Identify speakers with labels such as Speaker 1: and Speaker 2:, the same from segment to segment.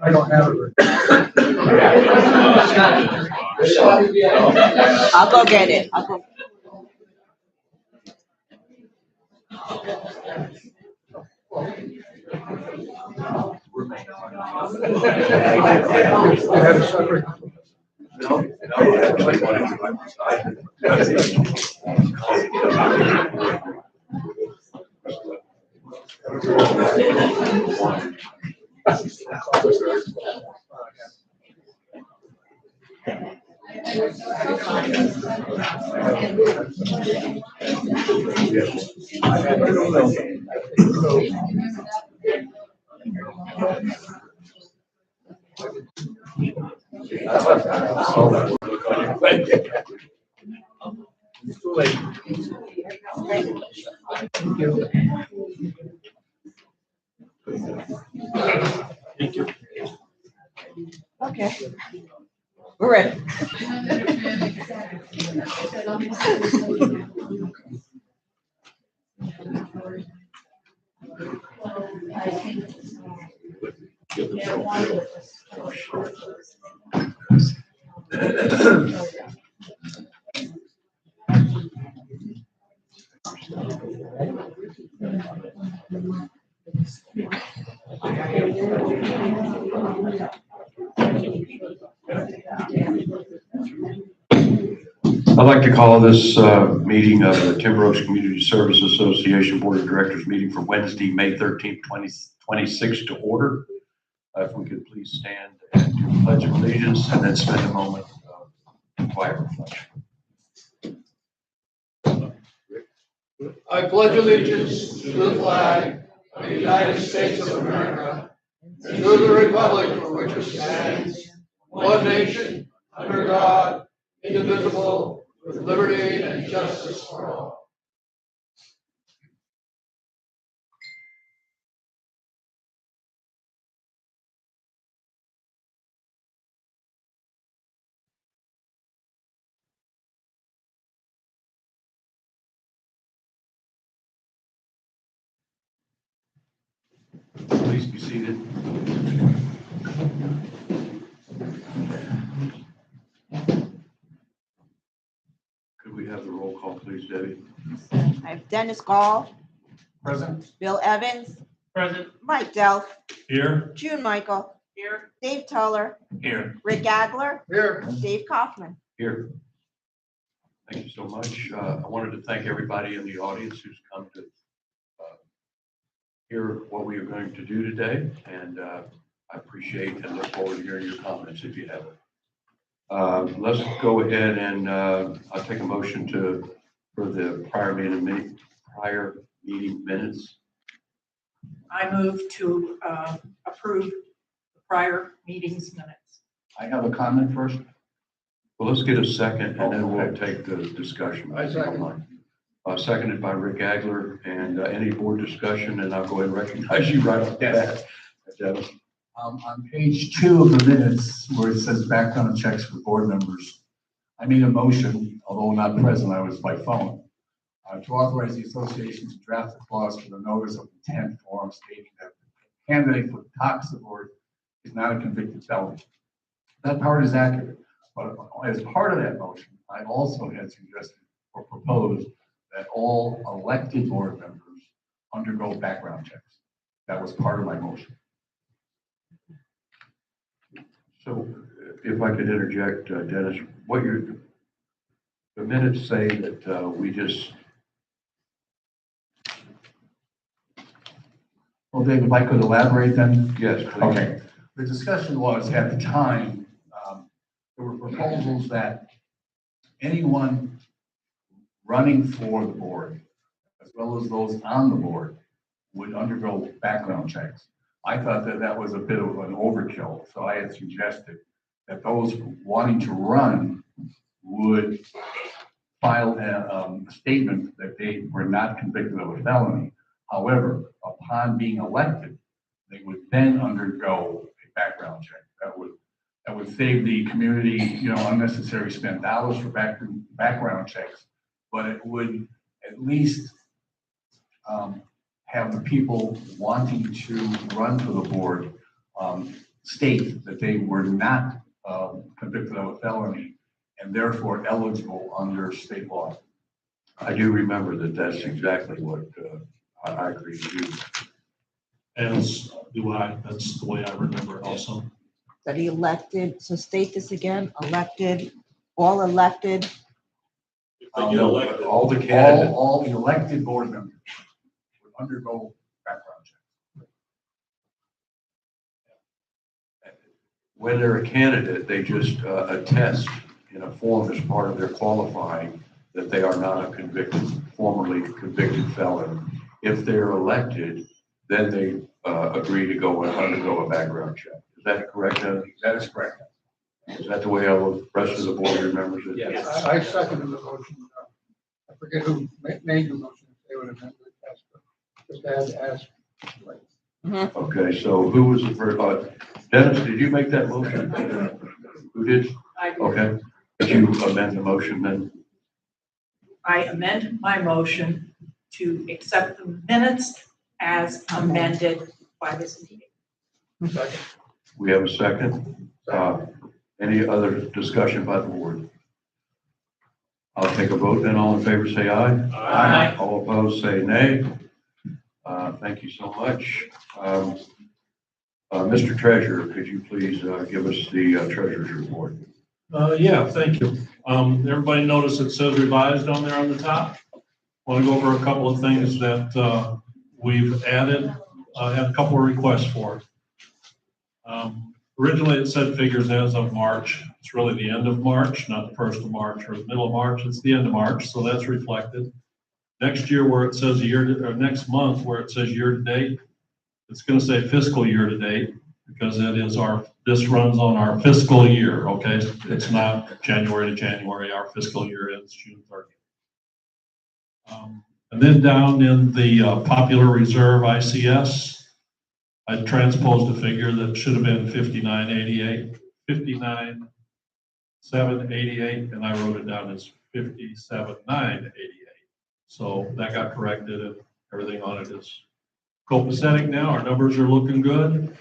Speaker 1: I don't have it.
Speaker 2: I'll go get it. I'll go.
Speaker 1: Have a separate.
Speaker 2: Okay. We're ready.
Speaker 3: I'd like to call this meeting of the Timber Oaks Community Service Association Board of Directors meeting for Wednesday, May 13th, 2026 to order. If we could please stand and do the Pledge of Allegiance and then spend a moment of quiet reflection.
Speaker 1: I pledge allegiance to the flag of the United States of America and to the republic for which it stands, one nation, under God, indivisible, with liberty and justice for all.
Speaker 3: Please be seated. Could we have the roll call, please, Debbie?
Speaker 2: I have Dennis Gall,
Speaker 1: Present.
Speaker 2: Bill Evans,
Speaker 1: Present.
Speaker 2: Mike Delph,
Speaker 1: Here.
Speaker 2: June Michael,
Speaker 1: Here.
Speaker 2: Dave Tuller,
Speaker 1: Here.
Speaker 2: Rick Agler,
Speaker 1: Here.
Speaker 2: Dave Kaufman.
Speaker 3: Here. Thank you so much. I wanted to thank everybody in the audience who's come to hear what we are going to do today, and I appreciate and look forward to hearing your comments if you have it. Let's go ahead and I'll take a motion for the prior meeting minutes.
Speaker 4: I move to approve the prior meeting's minutes.
Speaker 3: I have a comment first. Well, let's get a second and then we'll take the discussion.
Speaker 1: I second.
Speaker 3: Seconded by Rick Agler, and any board discussion, and I'll go ahead and recognize you right off the bat. Dennis.
Speaker 5: On page 2 of the minutes, where it says background checks for board members, I made a motion, although not present, I was by phone, to authorize the association to draft a clause for the notice of intent form stating that the candidate for the Coxa board is not a convicted felon. That part is accurate, but as part of that motion, I also had suggested or proposed that all elected board members undergo background checks. That was part of my motion.
Speaker 3: So if I could interject, Dennis, the minutes say that we just.
Speaker 5: Well, Dave, if I could elaborate then?
Speaker 3: Yes, please.
Speaker 5: Okay. The discussion was at the time, there were proposals that anyone running for the board, as well as those on the board, would undergo background checks. I thought that that was a bit of an overkill, so I had suggested that those wanting to run would file a statement that they were not convicted of a felony. However, upon being elected, they would then undergo a background check. That would save the community, unnecessary spend dollars for background checks, but it would at least have the people wanting to run for the board state that they were not convicted of a felony and therefore eligible under state law.
Speaker 3: I do remember that that's exactly what I agree with you.
Speaker 6: As do I. That's the way I remember it also.
Speaker 2: That he elected, so state this again, all elected.
Speaker 3: All the candidates.
Speaker 5: All elected board members would undergo background checks.
Speaker 3: When they're a candidate, they just attest in a form as part of their qualifying that they are not a formerly convicted felon. If they're elected, then they agree to go and undergo a background check. Is that correct?
Speaker 5: That is correct.
Speaker 3: Is that the way all the rest of the board remembers it?
Speaker 1: Yes. I seconded the motion. I forget who made the motion. They would have meant to just ask.
Speaker 3: Okay, so who was the first? Dennis, did you make that motion? Who did?
Speaker 4: I did.
Speaker 3: Okay. Did you amend the motion then?
Speaker 4: I amend my motion to accept the minutes as amended by this meeting.
Speaker 1: Second.
Speaker 3: We have a second. Any other discussion by the board? I'll take a vote then. All in favor, say aye.
Speaker 4: Aye.
Speaker 3: All opposed, say nay. Thank you so much. Mr. Treasurer, could you please give us the treasurer's report?
Speaker 6: Yeah, thank you. Everybody notice it says revised on there on the top. Want to go over a couple of things that we've added. I have a couple of requests for. Originally, it said figures as of March. It's really the end of March, not the 1st of March or the middle of March. It's the end of March, so that's reflected. Next year, where it says or next month, where it says year to date, it's going to say fiscal year to date because it is this runs on our fiscal year. Okay, it's not January to January. Our fiscal year ends June 30th. And then down in the popular reserve ICS, I transposed a figure that should have been 59,788, and I wrote it down as 57,988. So that got corrected, and everything on it is copacetic now. Our numbers are looking good.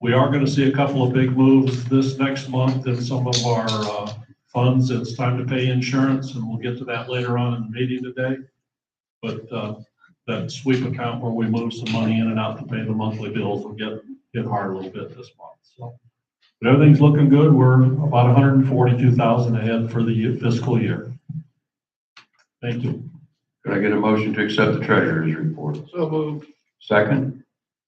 Speaker 6: We are going to see a couple of big moves this next month in some of our funds. It's time to pay insurance, and we'll get to that later on in the meeting today. But that sweep account where we move some money in and out to pay the monthly bills will get hard a little bit this month. So, but everything's looking good. We're about 142,000 ahead for the fiscal year. Thank you.
Speaker 3: Could I get a motion to accept the treasurer's report?
Speaker 1: So moved.
Speaker 3: Second?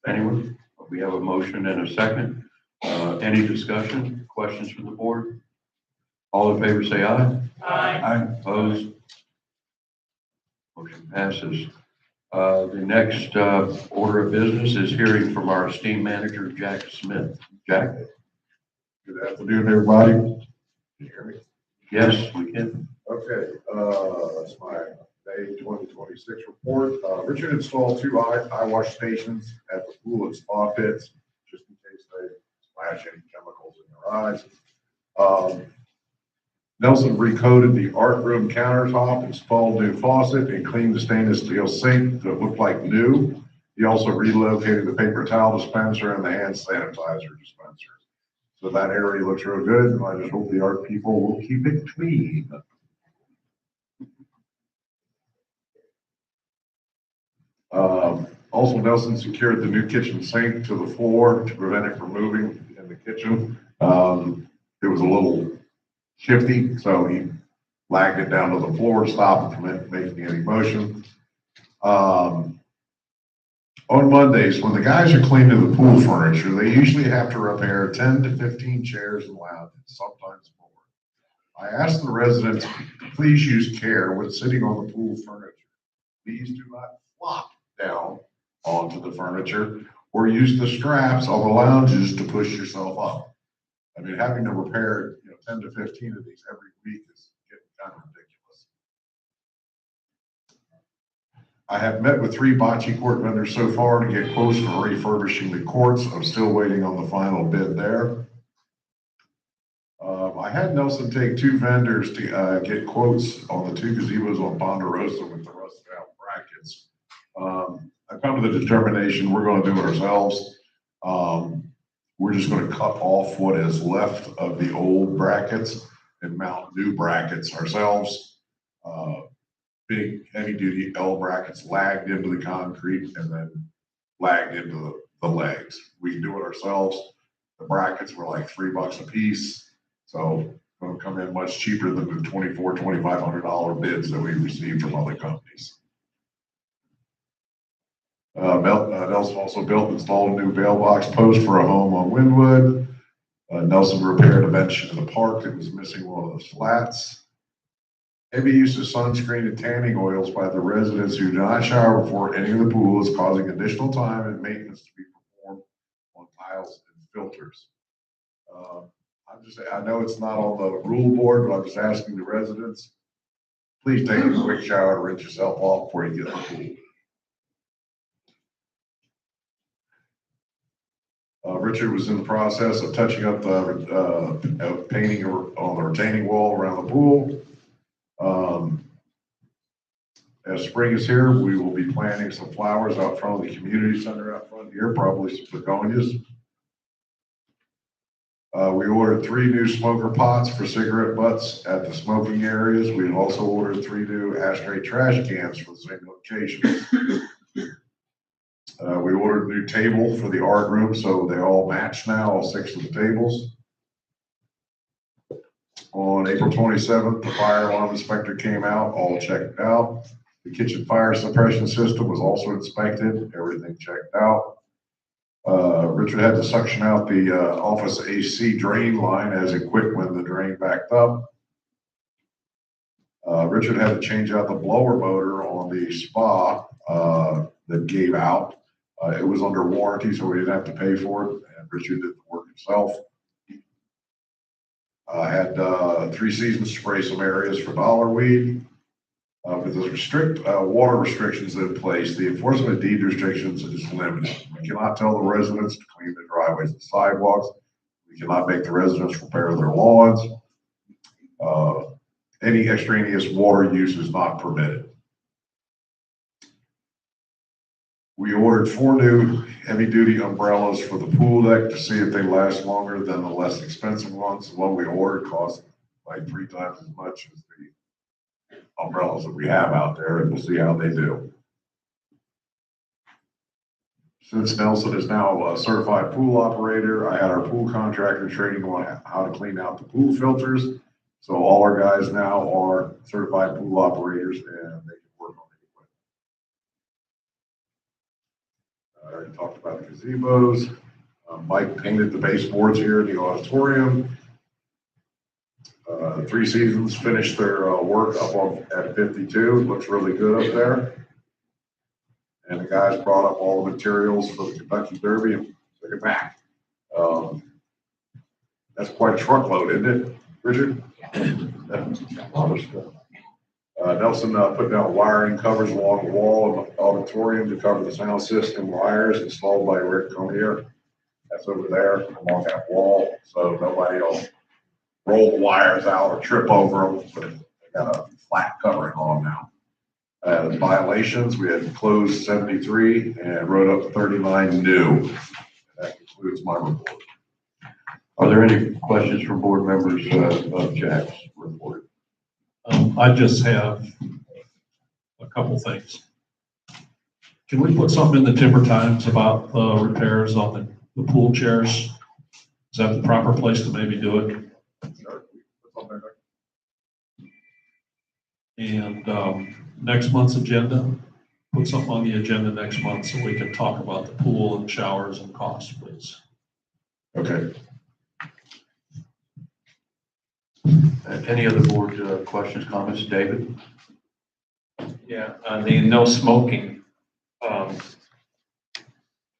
Speaker 3: Anyone? We have a motion and a second. Any discussion, questions from the board? All in favor, say aye.
Speaker 4: Aye.
Speaker 3: Opposed? Motion passes. The next order of business is hearing from our esteemed manager, Jack Smith. Jack?
Speaker 7: Good afternoon, everybody. Can you hear me?
Speaker 3: Yes, we can.
Speaker 7: Okay, that's my May 2026 report. Richard installed two eye wash stations at the pool and spa pits, just in case they splash any chemicals in their eyes. Nelson recoated the art room countertop, installed new faucet, and cleaned the stainless steel sink that looked like new. He also relocated the paper towel dispenser and the hand sanitizer dispenser. So that area looks real good, and I just hope the art people will keep it clean. Also, Nelson secured the new kitchen sink to the floor to prevent it from moving in the kitchen. It was a little shifty, so he lagged it down to the floor to stop it from making any motion. On Mondays, when the guys are cleaning the pool furniture, they usually have to repair 10 to 15 chairs and lounges, sometimes more. I asked the residents, please use care when sitting on the pool furniture. Please do not flop down onto the furniture or use the straps on the lounges to push yourself up. I mean, having to repair 10 to 15 of these every week is getting kind of ridiculous. I have met with 3 bocce court vendors so far to get quotes for refurbishing the courts. I'm still waiting on the final bid there. I had Nelson take 2 vendors to get quotes on the 2 gazebos on Ponderosa with the rusted out brackets. I've come to the determination we're going to do it ourselves. We're just going to cut off what is left of the old brackets and mount new brackets ourselves. Big heavy duty L brackets lagged into the concrete and then lagged into the legs. We can do it ourselves. The brackets were like $3 a piece. So it's going to come in much cheaper than the $2,400, $2,500 bids that we received from other companies. Nelson also built and installed a new bail box post for a home on Wynwood. Nelson repaired a bench in the park that was missing one of the slats. Heavy use of sunscreen and tanning oils by the residents who do not shower before entering the pool is causing additional time and maintenance to be performed on tiles and filters. I know it's not on the rule board, but I'm just asking the residents, please take a quick shower to rinse yourself off before you get in the pool. Richard was in the process of touching up the painting on the retaining wall around the pool. As spring is here, we will be planting some flowers out front of the community center out front here, probably some begonias. We ordered 3 new smoker pots for cigarette butts at the smoking areas. We also ordered 3 new ashtray trash cans for the same locations. We ordered a new table for the art room, so they all match now, all 6 of the tables. On April 27th, the fire alarm inspector came out, all checked out. The kitchen fire suppression system was also inspected, everything checked out. Richard had to suction out the office AC drain line as it quit when the drain backed up. Richard had to change out the blower motor on the spa that gave out. It was under warranty, so we didn't have to pay for it, and Richard did the work himself. I had 3 Seasons spray some areas for dollarweed. With the strict water restrictions in place, the enforcement deed restrictions is limited. We cannot tell the residents to clean the driveways and sidewalks. We cannot make the residents repair their lawns. Any extraneous water use is not permitted. We ordered 4 new heavy-duty umbrellas for the pool deck to see if they last longer than the less expensive ones. The one we ordered cost like 3 times as much as the umbrellas that we have out there, and we'll see how they do. Since Nelson is now a certified pool operator, I had our pool contractor training on how to clean out the pool filters. So all our guys now are certified pool operators, and they can work on the equipment. I already talked about the gazebos. Mike painted the baseboards here in the auditorium. 3 Seasons finished their work up at 52. It looks really good up there. And the guys brought up all the materials for the Kentucky Derby and took it back. That's quite a truckload, isn't it, Richard? Nelson put down wiring covers along the wall of the auditorium to cover the sound system wires installed by Rick Conier. That's over there along that wall, so nobody will roll the wires out or trip over them, but they got a flat covering on them now. The violations, we had closed 73 and wrote up 39 new. That concludes my report.
Speaker 3: Are there any questions from board members of Jack's report?
Speaker 6: I just have a couple things. Can we put something in the Timber Times about repairs on the pool chairs? Is that the proper place to maybe do it?
Speaker 7: Sure.
Speaker 6: And next month's agenda, put something on the agenda next month so we can talk about the pool and showers and costs, please.
Speaker 7: Okay.
Speaker 3: Any other board questions, comments? David?
Speaker 8: Yeah, the no smoking.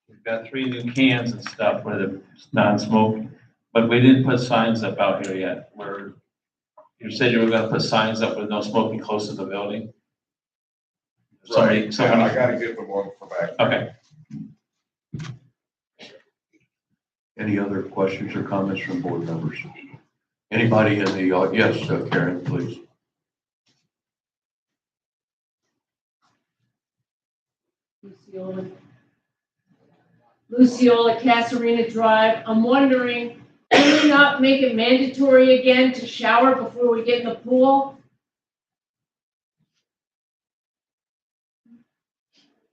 Speaker 8: We've got 3 new cans and stuff for the non-smoking, but we didn't put signs up out here yet. Where you said you were gonna put signs up with no smoking close to the building.
Speaker 7: Right,
Speaker 8: Somebody,
Speaker 7: I gotta get the one for back.
Speaker 8: okay.
Speaker 3: Any other questions or comments from board members? Anybody in the, yes, Karen, please.
Speaker 9: Luciola Casarina Drive. I'm wondering, can we not make it mandatory again to shower before we get in the pool?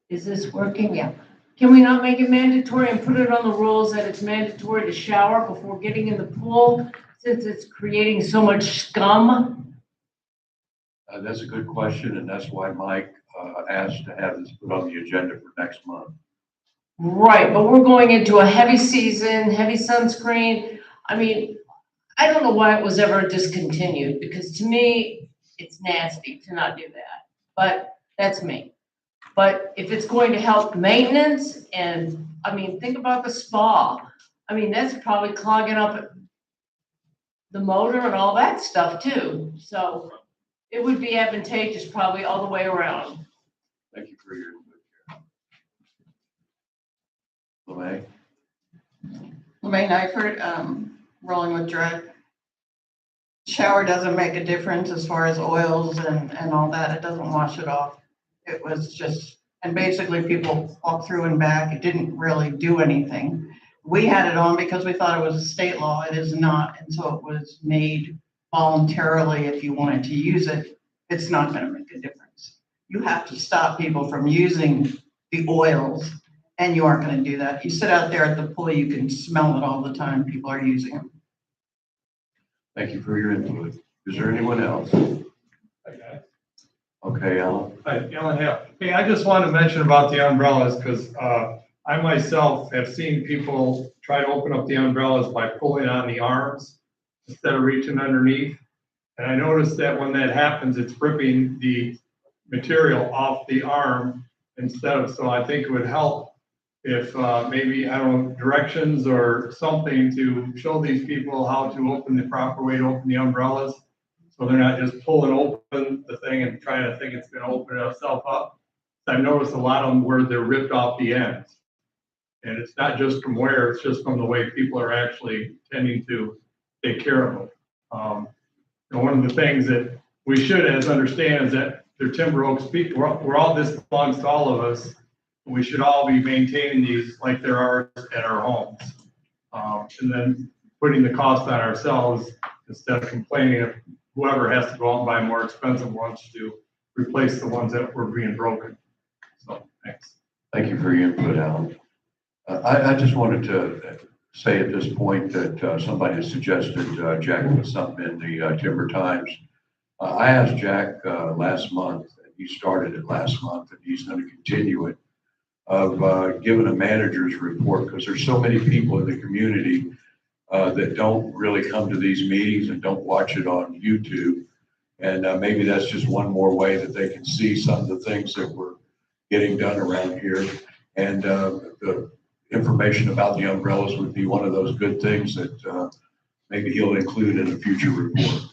Speaker 9: Is this working? Yeah. Can we not make it mandatory and put it on the rules that it's mandatory to shower before getting in the pool, since it's creating so much scum?
Speaker 3: That's a good question, and that's why Mike asked to have this put on the agenda for next month.
Speaker 9: Right, but we're going into a heavy season, heavy sunscreen. I mean, I don't know why it was ever discontinued, because to me, it's nasty to not do that, but that's me. But if it's going to help maintenance, and I mean, think about the spa. I mean, that's probably clogging up the motor and all that stuff too. So it would be advantageous probably all the way around.
Speaker 3: Thank you for your input, Karen.
Speaker 10: Lemaine Eifert, Rolling with Dread. Shower doesn't make a difference as far as oils and all that. It doesn't wash it off. It was just, and basically people walk through and back. It didn't really do anything. We had it on because we thought it was a state law. It is not. And so it was made voluntarily. If you wanted to use it, it's not going to make a difference. You have to stop people from using the oils, and you aren't going to do that. You sit out there at the pool, you can smell it all the time. People are using them.
Speaker 3: Thank you for your input. Is there anyone else? Okay, Alan.
Speaker 11: Hi, Alan Hale. Hey, I just want to mention about the umbrellas, because I myself have seen people try to open up the umbrellas by pulling on the arms instead of reaching underneath. And I noticed that when that happens, it's ripping the material off the arm instead of, so I think it would help if maybe, I don't know, directions or something to show these people how to open the proper way to open the umbrellas. So they're not just pulling open the thing and trying to think it's going to open itself up. I've noticed a lot of them where they're ripped off the ends. And it's not just from wear, it's just from the way people are actually tending to take care of them. And one of the things that we should understand is that they're timber oaks people. We're all, this belongs to all of us. We should all be maintaining these like they're ours at our homes. And then putting the cost on ourselves instead of complaining if whoever has to go out and buy more expensive ones to replace the ones that were being broken. So, thanks.
Speaker 3: Thank you for your input, Alan. I just wanted to say at this point that somebody has suggested Jack put something in the Timber Times. I asked Jack last month, and he started it last month, and he's going to continue it, of giving a manager's report, because there's so many people in the community that don't really come to these meetings and don't watch it on YouTube. And maybe that's just one more way that they can see some of the things that we're getting done around here. And the information about the umbrellas would be one of those good things that maybe he'll include in a future report.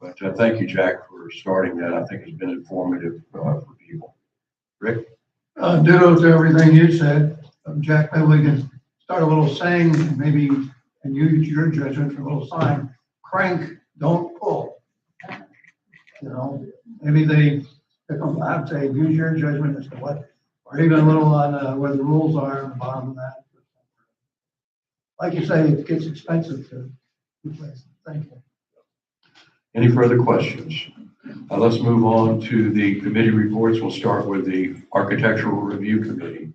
Speaker 3: But thank you, Jack, for starting that. I think it's been informative for people. Rick?
Speaker 1: Ditto to everything you said. Jack, maybe we can start a little saying, maybe, and use your judgment for a little sign, crank, don't pull. You know, maybe I'd say use your judgment as to what, or even a little on where the rules are on the bottom of that. Like you say, it gets expensive to replace. Thank you.
Speaker 3: Any further questions? Let's move on to the committee reports. We'll start with the Architectural Review Committee.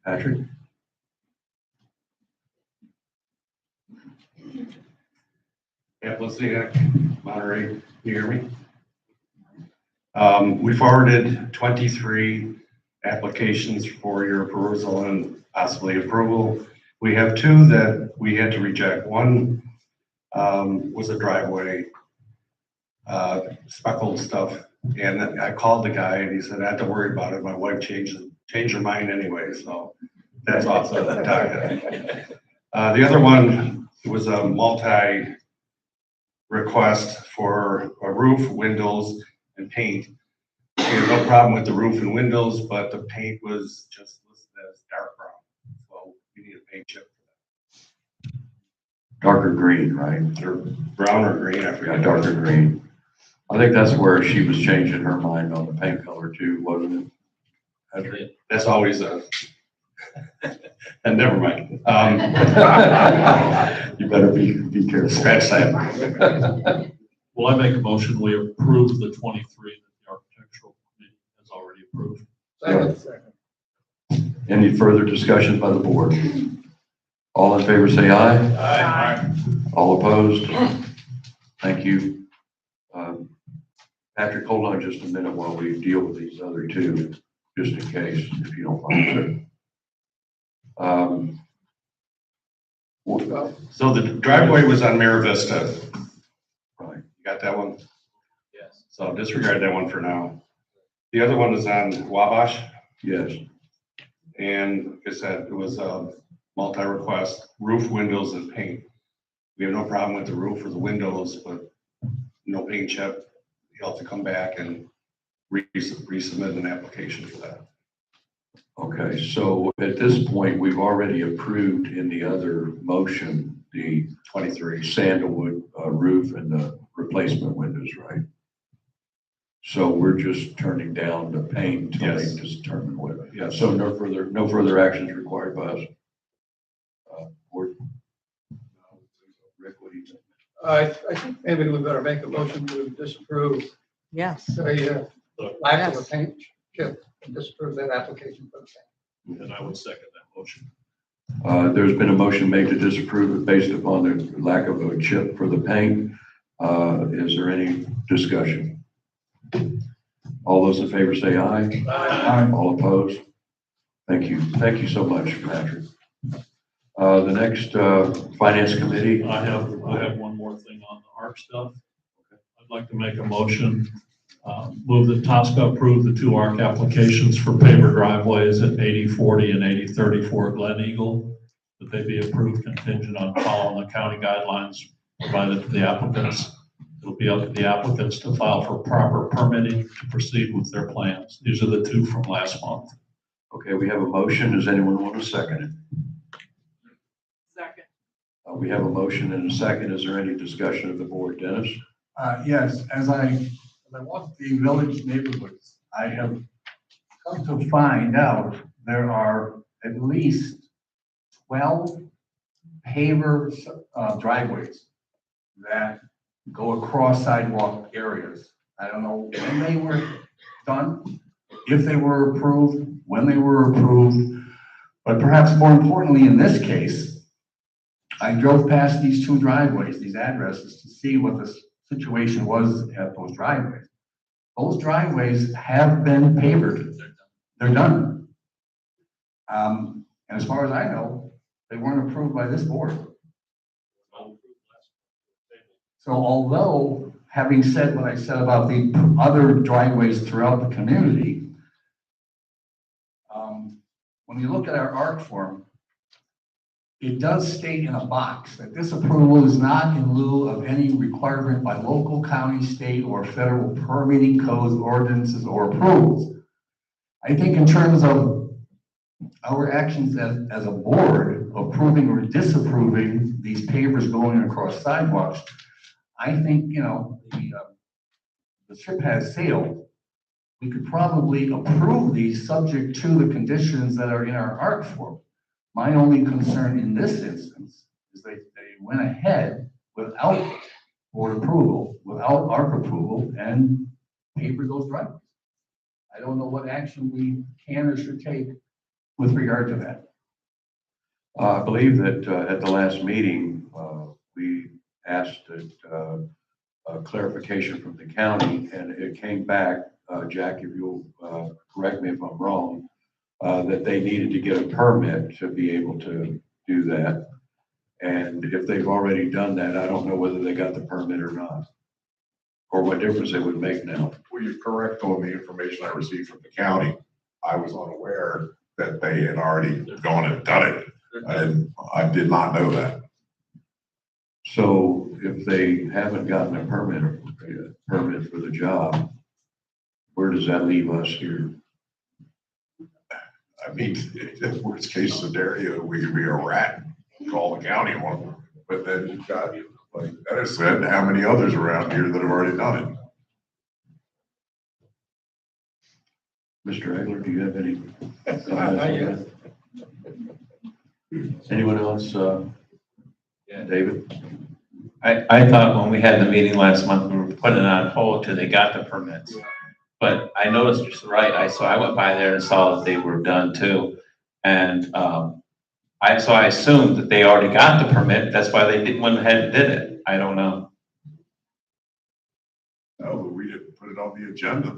Speaker 3: Patrick?
Speaker 12: Eplesiak, Monterey, can you hear me? We forwarded 23 applications for your perusal and possibly approval. We have 2 that we had to reject. One was a driveway, speckled stuff. And I called the guy and he said, I have to worry about it. My wife changed her mind anyway, so that's off the docket. The other one was a multi-request for a roof, windows, and paint. We had no problem with the roof and windows, but the paint was just listed as dark brown. So we need a paint chip.
Speaker 3: Darker green, right?
Speaker 12: Or brown or green, I
Speaker 3: Yeah,
Speaker 12: forgot.
Speaker 3: darker green. I think that's where she was changing her mind on the paint color too, wasn't it?
Speaker 12: That's always a, and never mind.
Speaker 3: You better be careful.
Speaker 12: Scratch that.
Speaker 6: Will I make a motion, we approve the 23 that the architectural committee has already approved?
Speaker 1: Second.
Speaker 3: Any further discussion by the board? All in favor say aye.
Speaker 4: Aye.
Speaker 3: All opposed? Thank you. Patrick, hold on just a minute while we deal with these other 2, just in case, if you don't mind, sir.
Speaker 12: So the driveway was on Mira Vista.
Speaker 3: Right.
Speaker 12: You got that one?
Speaker 8: Yes.
Speaker 12: So disregard that one for now. The other one is on Wabash.
Speaker 3: Yes.
Speaker 12: And like I said, it was a multi-request, roof, windows, and paint. We have no problem with the roof or the windows, but no paint chip. You'll have to come back and resubmit an application for that.
Speaker 3: Okay, so at this point, we've already approved in the other motion, the 23 sandalwood roof and the replacement windows, right? So we're just turning down the paint until
Speaker 12: Yes.
Speaker 3: they determine what.
Speaker 12: Yes.
Speaker 3: So no further actions required by us. Board? Rick, what do you think?
Speaker 1: I think maybe we better make a motion to disapprove
Speaker 2: Yes.
Speaker 1: the lack of a
Speaker 2: Yes.
Speaker 1: paint chip and disapprove that application for the paint.
Speaker 6: And I would second that motion.
Speaker 3: There's been a motion made to disapprove it based upon the lack of a chip for the paint. Is there any discussion? All those in favor say aye.
Speaker 1: Aye.
Speaker 3: All opposed? Thank you. Thank you so much, Patrick. The next, Finance Committee.
Speaker 6: I have one more thing on the ARC stuff. I'd like to make a motion, move that Tosca approve the 2 ARC applications for paver driveways at 8040 and 8034 Glen Eagle, that they be approved contingent on following the county guidelines provided to the applicants. It'll be up to the applicants to file for proper permitting to proceed with their plans. These are the 2 from last month.
Speaker 3: Okay, we have a motion. Does anyone want to second it?
Speaker 4: Second.
Speaker 3: We have a motion and a second. Is there any discussion of the board? Dennis?
Speaker 5: Yes, as I walk the village neighborhoods, I have come to find out there are at least 12 paver driveways that go across sidewalk areas. I don't know when they were done, if they were approved, when they were approved, but perhaps more importantly in this case, I drove past these 2 driveways, these addresses, to see what the situation was at those driveways. Those driveways have been pavered. They're done. And as far as I know, they weren't approved by this board. So although, having said what I said about the other driveways throughout the community, when you look at our ARC form, it does state in a box that this approval is not in lieu of any requirement by local, county, state, or federal permitting codes, ordinances, or approvals. I think in terms of our actions as a board, approving or disapproving these pavers going across sidewalks, I think, the ship has sailed. We could probably approve these subject to the conditions that are in our ARC form. My only concern in this instance is they went ahead without board approval, without ARC approval, and papered those driveways. I don't know what action we can or should take with regard to that.
Speaker 3: I believe that at the last meeting, we asked that clarification from the county, and it came back, Jack, if you'll correct me if I'm wrong, that they needed to get a permit to be able to do that. And if they've already done that, I don't know whether they got the permit or not, or what difference it would make now.
Speaker 7: Well, you're correct on the information I received from the county. I was unaware that they had already gone and done it. I did not know that.
Speaker 3: So if they haven't gotten a permit for the job, where does that leave us here?
Speaker 7: I mean, worst case scenario, we could be a rat, call the county one, but then you've got, like Dennis said, how many others around here that have already done it?
Speaker 3: Mr. Egler, do you have any comments on that? Anyone else? David?
Speaker 8: I thought when we had the meeting last month, we were putting it on hold till they got the permits. But I noticed you're right. I went by there and saw that they were done too. And I assumed that they already got the permit. That's why they went ahead and did it. I don't know.
Speaker 7: No, but we didn't put it on the agenda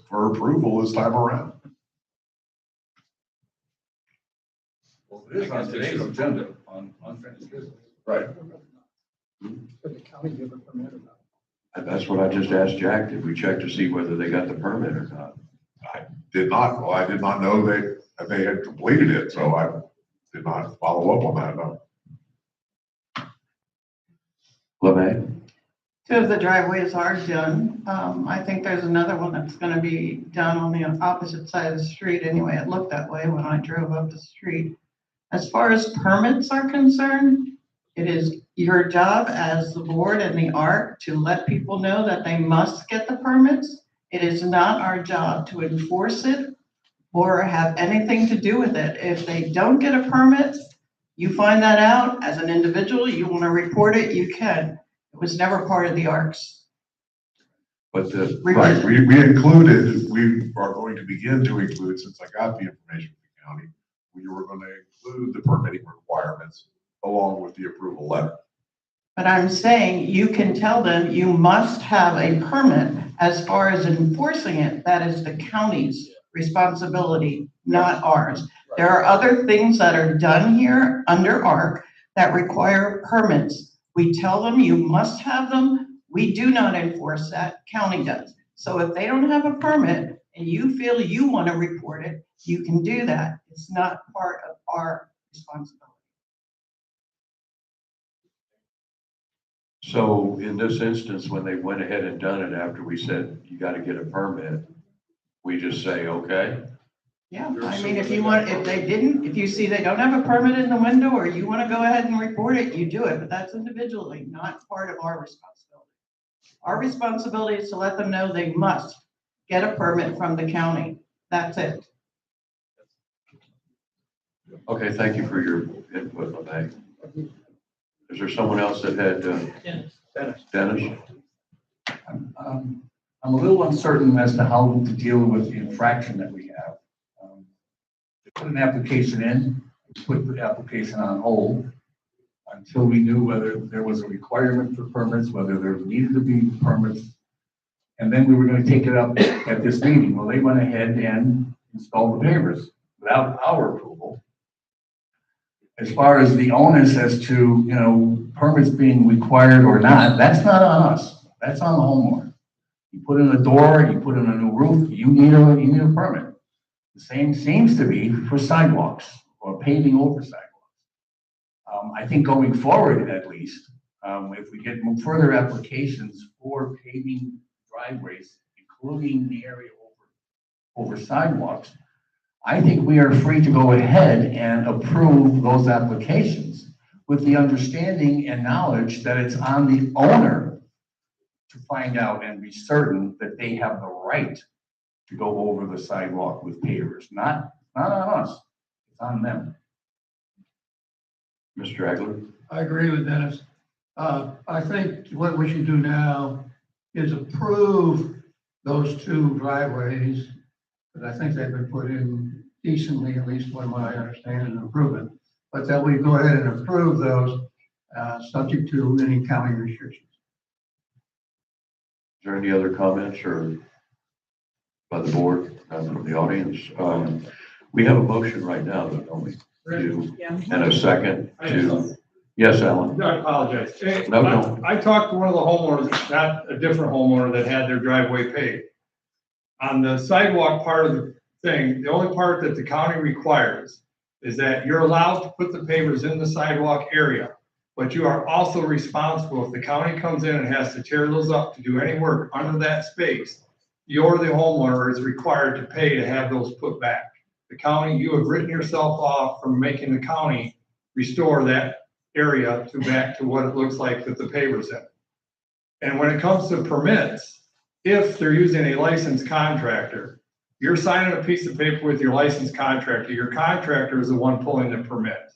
Speaker 7: for approval this time around.
Speaker 5: Well, it is on today's agenda on unfinished business.
Speaker 7: Right.
Speaker 1: Could the county give a permit or not?
Speaker 3: And that's what I just asked Jack. Did we check to see whether they got the permit or not?
Speaker 7: I did not. Well, I did not know that they had completed it, so I did not follow up on that. No.
Speaker 3: LeMay?
Speaker 10: Two of the driveways are done. I think there's another one that's gonna be done on the opposite side of the street. Anyway, it looked that way when I drove up the street. As far as permits are concerned, it is your job as the board and the ARC to let people know that they must get the permits. It is not our job to enforce it or have anything to do with it. If they don't get a permit, you find that out as an individual, you want to report it, you can. It was never part of the ARC's.
Speaker 3: But
Speaker 7: Right, we included, we are going to begin to include, since I got the information from the county, we were going to include the permitting requirements along with the approval letter.
Speaker 10: But I'm saying you can tell them you must have a permit. As far as enforcing it, that is the county's responsibility, not ours. There are other things that are done here under ARC that require permits. We tell them you must have them. We do not enforce that, county does. So if they don't have a permit and you feel you want to report it, you can do that. It's not part of our responsibility.
Speaker 3: So in this instance, when they went ahead and done it after we said, you got to get a permit, we just say, okay?
Speaker 10: Yeah, I mean, if you see they don't have a permit in the window or you want to go ahead and report it, you do it, but that's individually, not part of our responsibility. Our responsibility is to let them know they must get a permit from the county. That's it.
Speaker 3: Okay, thank you for your input on that. Is there someone else that had, Dennis?
Speaker 5: I'm a little uncertain as to how to deal with the infraction that we have. They put an application in, put the application on hold until we knew whether there was a requirement for permits, whether there needed to be permits. And then we were going to take it up at this meeting. Well, they went ahead and installed the pavers without our approval. As far as the onus as to, permits being required or not, that's not on us. That's on the homeowner. You put in a door, you put in a new roof, you need a permit. The same seems to be for sidewalks or paving over sidewalks. I think going forward at least, if we get further applications for paving driveways, including the area over sidewalks, I think we are free to go ahead and approve those applications with the understanding and knowledge that it's on the owner to find out and be certain that they have the right to go over the sidewalk with pavers, not on us, it's on them.
Speaker 3: Mr. Agler?
Speaker 1: I agree with Dennis. I think what we should do now is approve those two driveways, because I think they've been put in decently, at least what I understand, an improvement. But that we go ahead and approve those, subject to any county restrictions.
Speaker 3: Is there any other comments or by the board, from the audience? We have a motion right now, though, don't we?
Speaker 4: Yeah.
Speaker 3: And a second to, yes, Alan?
Speaker 11: I apologize. Hey,
Speaker 3: No, no.
Speaker 11: I talked to one of the homeowners, not a different homeowner that had their driveway paved. On the sidewalk part of the thing, the only part that the county requires is that you're allowed to put the pavers in the sidewalk area, but you are also responsible if the county comes in and has to tear those up to do any work under that space, you're the homeowner is required to pay to have those put back. The county, you have written yourself off from making the county restore that area back to what it looks like with the pavers in. And when it comes to permits, if they're using a licensed contractor, you're signing a piece of paper with your licensed contractor. Your contractor is the one pulling the permit.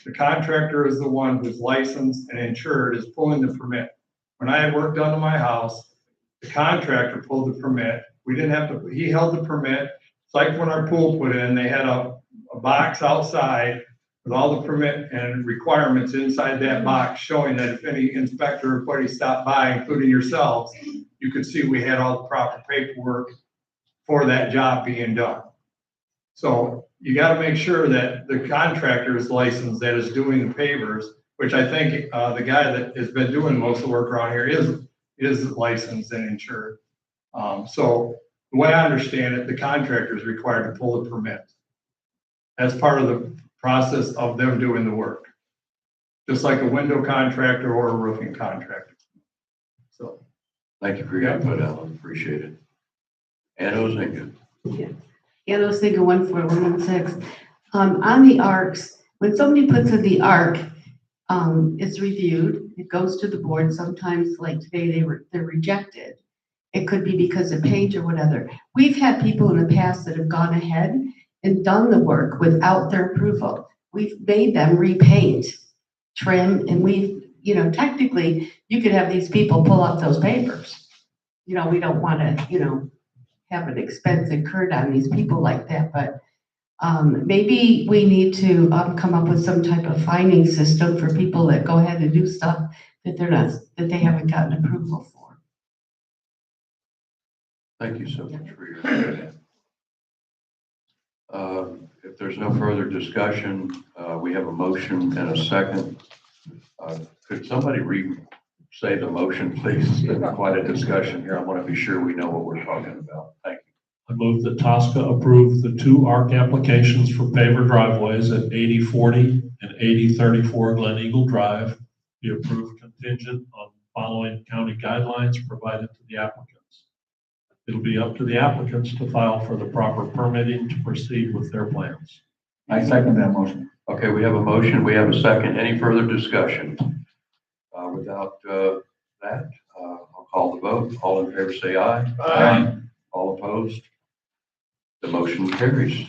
Speaker 11: The contractor is the one who's licensed and insured is pulling the permit. When I had work done to my house, the contractor pulled the permit. We didn't have to, he held the permit. It's like when our pool put in, they had a box outside with all the permit and requirements inside that box showing that if any inspector or buddy stopped by, including yourselves, you could see we had all the proper paperwork for that job being done. So you got to make sure that the contractor is licensed that is doing the pavers, which I think the guy that has been doing most of the work around here is licensed and insured. So the way I understand it, the contractor is required to pull the permit as part of the process of them doing the work, just like a window contractor or a roofing contractor. So.
Speaker 3: Thank you for your input, Alan. Appreciate it. Anna Ozinga.
Speaker 13: Yeah, those thing of 14116. On the arcs, when somebody puts in the arc, it's reviewed, it goes to the board. Sometimes, like today, they're rejected. It could be because of page or whatever. We've had people in the past that have gone ahead and done the work without their approval. We've made them repaint, trim, and technically, you could have these people pull up those papers. We don't want to, have an expense incurred on these people like that, but maybe we need to come up with some type of fining system for people that go ahead and do stuff that they haven't gotten approval for.
Speaker 3: Thank you so much for your input. If there's no further discussion, we have a motion and a second. Could somebody say the motion, please? It's been quite a discussion here. I want to be sure we know what we're talking about. Thank you.
Speaker 6: I move that Tosca approve the two ARC applications for paver driveways at 8040 and 8034 Glen Eagle Drive be approved contingent on following county guidelines provided to the applicants. It'll be up to the applicants to file for the proper permitting to proceed with their plans.
Speaker 5: I second that motion.
Speaker 3: Okay, we have a motion. We have a second. Any further discussion? Without that, I'll call the vote. All in favor, say aye.
Speaker 1: Aye.
Speaker 3: All opposed? The motion carries.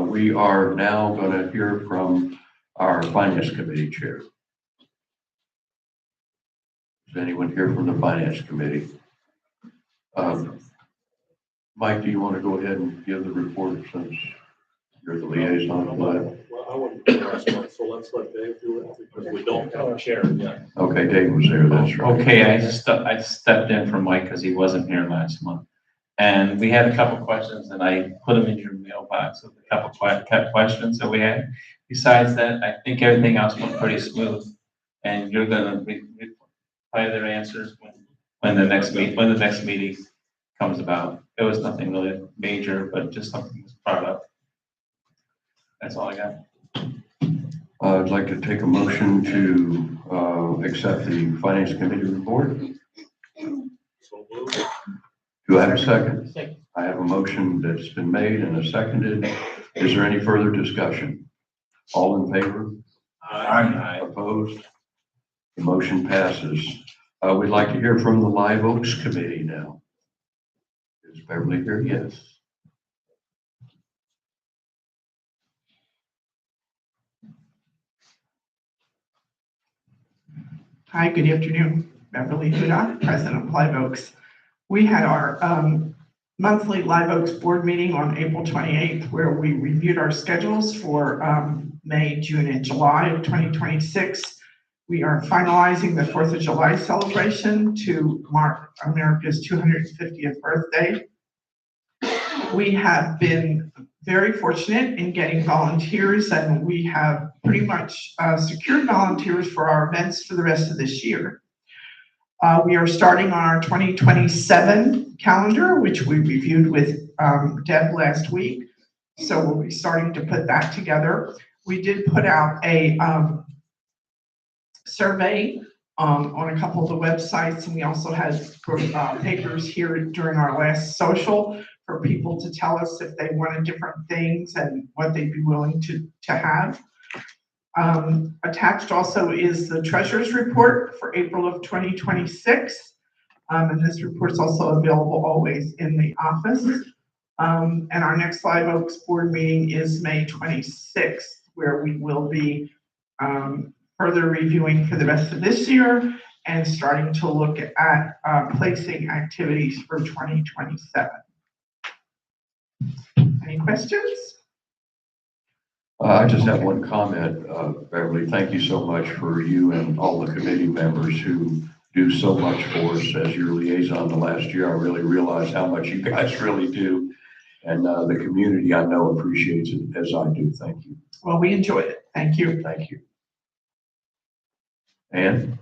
Speaker 3: We are now going to hear from our Finance Committee Chair. Is anyone here from the Finance Committee? Mike, do you want to go ahead and give the report since you're the liaison of that?
Speaker 14: Well, I wouldn't do last month, so let's let Dave do it because we don't have a chair yet.
Speaker 3: Okay, Dave was there, that's right.
Speaker 8: Okay, I stepped in for Mike because he wasn't here last month. And we had a couple questions and I put them in your mailbox with a couple questions that we had. Besides that, I think everything else went pretty smooth. And you're gonna reply their answers when the next meeting comes about. It was nothing really major, but just something was brought up. That's all I got.
Speaker 3: I'd like to take a motion to accept the Finance Committee report.
Speaker 14: So moved.
Speaker 3: Do I have a second?
Speaker 14: Second.
Speaker 3: I have a motion that's been made and a seconded. Is there any further discussion? All in favor?
Speaker 8: Aye.
Speaker 3: Opposed? The motion passes. We'd like to hear from the Live Oaks Committee now. Is Beverly here? Yes.
Speaker 15: Hi, good afternoon. Beverly Huda, President of Live Oaks. We had our monthly Live Oaks board meeting on April 28th, where we reviewed our schedules for May, June, and July of 2026. We are finalizing the 4th of July celebration to mark America's 250th birthday. We have been very fortunate in getting volunteers, and we have pretty much secured volunteers for our events for the rest of this year. We are starting on our 2027 calendar, which we reviewed with Deb last week. So we'll be starting to put that together. We did put out a survey on a couple of the websites, and we also had papers here during our last social for people to tell us if they wanted different things and what they'd be willing to have. Attached also is the treasurer's report for April of 2026. And this report's also available always in the office. And our next Live Oaks board meeting is May 26th, where we will be further reviewing for the rest of this year and starting to look at placing activities for 2027. Any questions?
Speaker 3: I just have one comment, Beverly. Thank you so much for you and all the committee members who do so much for us as your liaison the last year. I really realize how much you guys really do. And the community, I know, appreciates it as I do. Thank you.
Speaker 15: Well, we enjoyed it. Thank you.
Speaker 3: Thank you. Ann?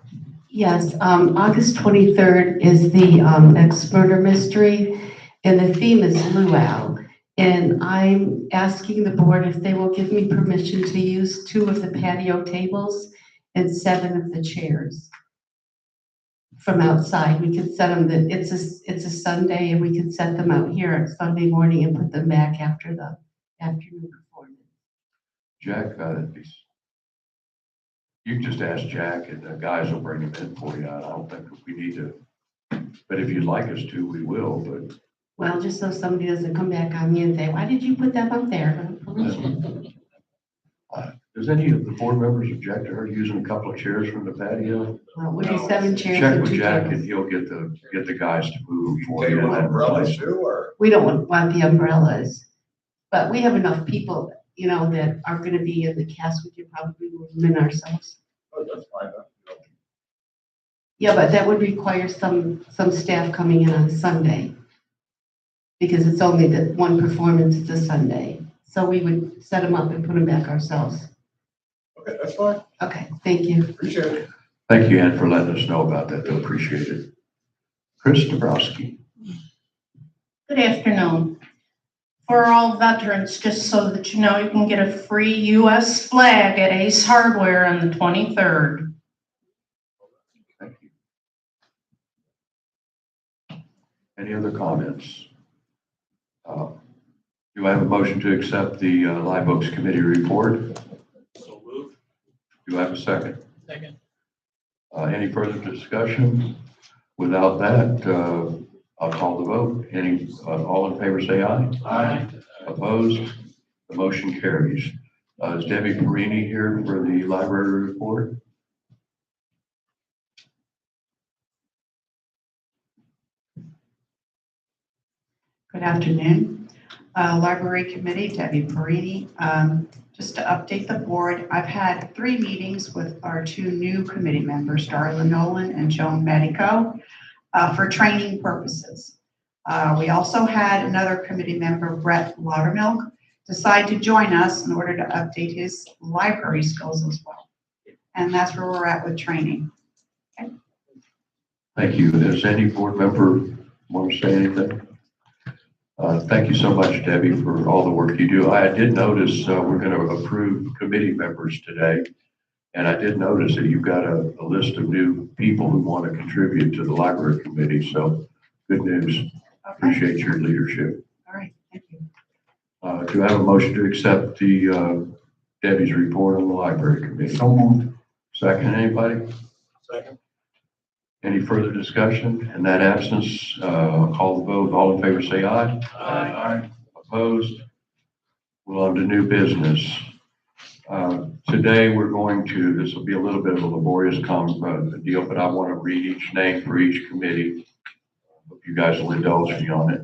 Speaker 13: Yes, August 23rd is the ex-murder mystery, and the theme is luau. And I'm asking the board if they will give me permission to use 2 of the patio tables and 7 of the chairs from outside. We could set them, it's a Sunday, and we could set them out here on Sunday morning and put them back after the afternoon performance.
Speaker 3: Jack, you can just ask Jack and the guys will bring them in for you. I don't think we need to, but if you'd like us to, we will, but.
Speaker 13: Well, just so somebody doesn't come back on me and say, why did you put them up there?
Speaker 3: Does any of the board members object to her using a couple of chairs from the patio?
Speaker 13: Well, it would be 7 chairs
Speaker 3: Check
Speaker 13: and
Speaker 3: with
Speaker 13: 2
Speaker 3: Jack
Speaker 13: tables.
Speaker 3: and he'll get the guys to move them for you.
Speaker 13: We don't want the umbrellas, but we have enough people, you know, that are gonna be in the cast. We could probably move them in ourselves.
Speaker 7: Oh, that's fine.
Speaker 13: Yeah, but that would require some staff coming in on Sunday, because it's only the one performance, it's a Sunday. So we would set them up and put them back ourselves.
Speaker 7: Okay, that's fine.
Speaker 13: Okay, thank you.
Speaker 7: Appreciate it.
Speaker 3: Thank you, Ann, for letting us know about that. They'll appreciate it. Chris Dabrowski.
Speaker 16: Good afternoon. For all veterans, just so that you know, you can get a free U.S. flag at Ace Hardware on the 23rd.
Speaker 3: Thank you. Any other comments? Do I have a motion to accept the Live Oaks Committee report?
Speaker 14: So moved.
Speaker 3: Do I have a second?
Speaker 14: Second.
Speaker 3: Any further discussion? Without that, I'll call the vote. All in favor say aye.
Speaker 14: Aye.
Speaker 3: Opposed? The motion carries. Is Debbie Perini here for the library report?
Speaker 10: Good afternoon. Library Committee, Debbie Perini. Just to update the board, I've had 3 meetings with our 2 new committee members, Darla Nolan and Joan Medico, for training purposes. We also had another committee member, Brett Laudermilk, decide to join us in order to update his library skills as well. And that's where we're at with training. Okay.
Speaker 3: Thank you. Does any board member want to say anything? Thank you so much, Debbie, for all the work you do. I did notice we're going to approve committee members today. And I did notice that you've got a list of new people who want to contribute to the library committee. So good news. Appreciate your leadership.
Speaker 10: All right, thank you.
Speaker 3: Do I have a motion to accept the Debbie's report on the library committee?
Speaker 5: So moved.
Speaker 3: Second, anybody?
Speaker 14: Second.
Speaker 3: Any further discussion? In that absence, call the vote. All in favor, say aye.
Speaker 14: Aye.
Speaker 3: Opposed? Well, on to new business. Today, we're going to, this will be a little bit of a laborious deal, but I want to read each name for each committee. Hope you guys will indulge me on it.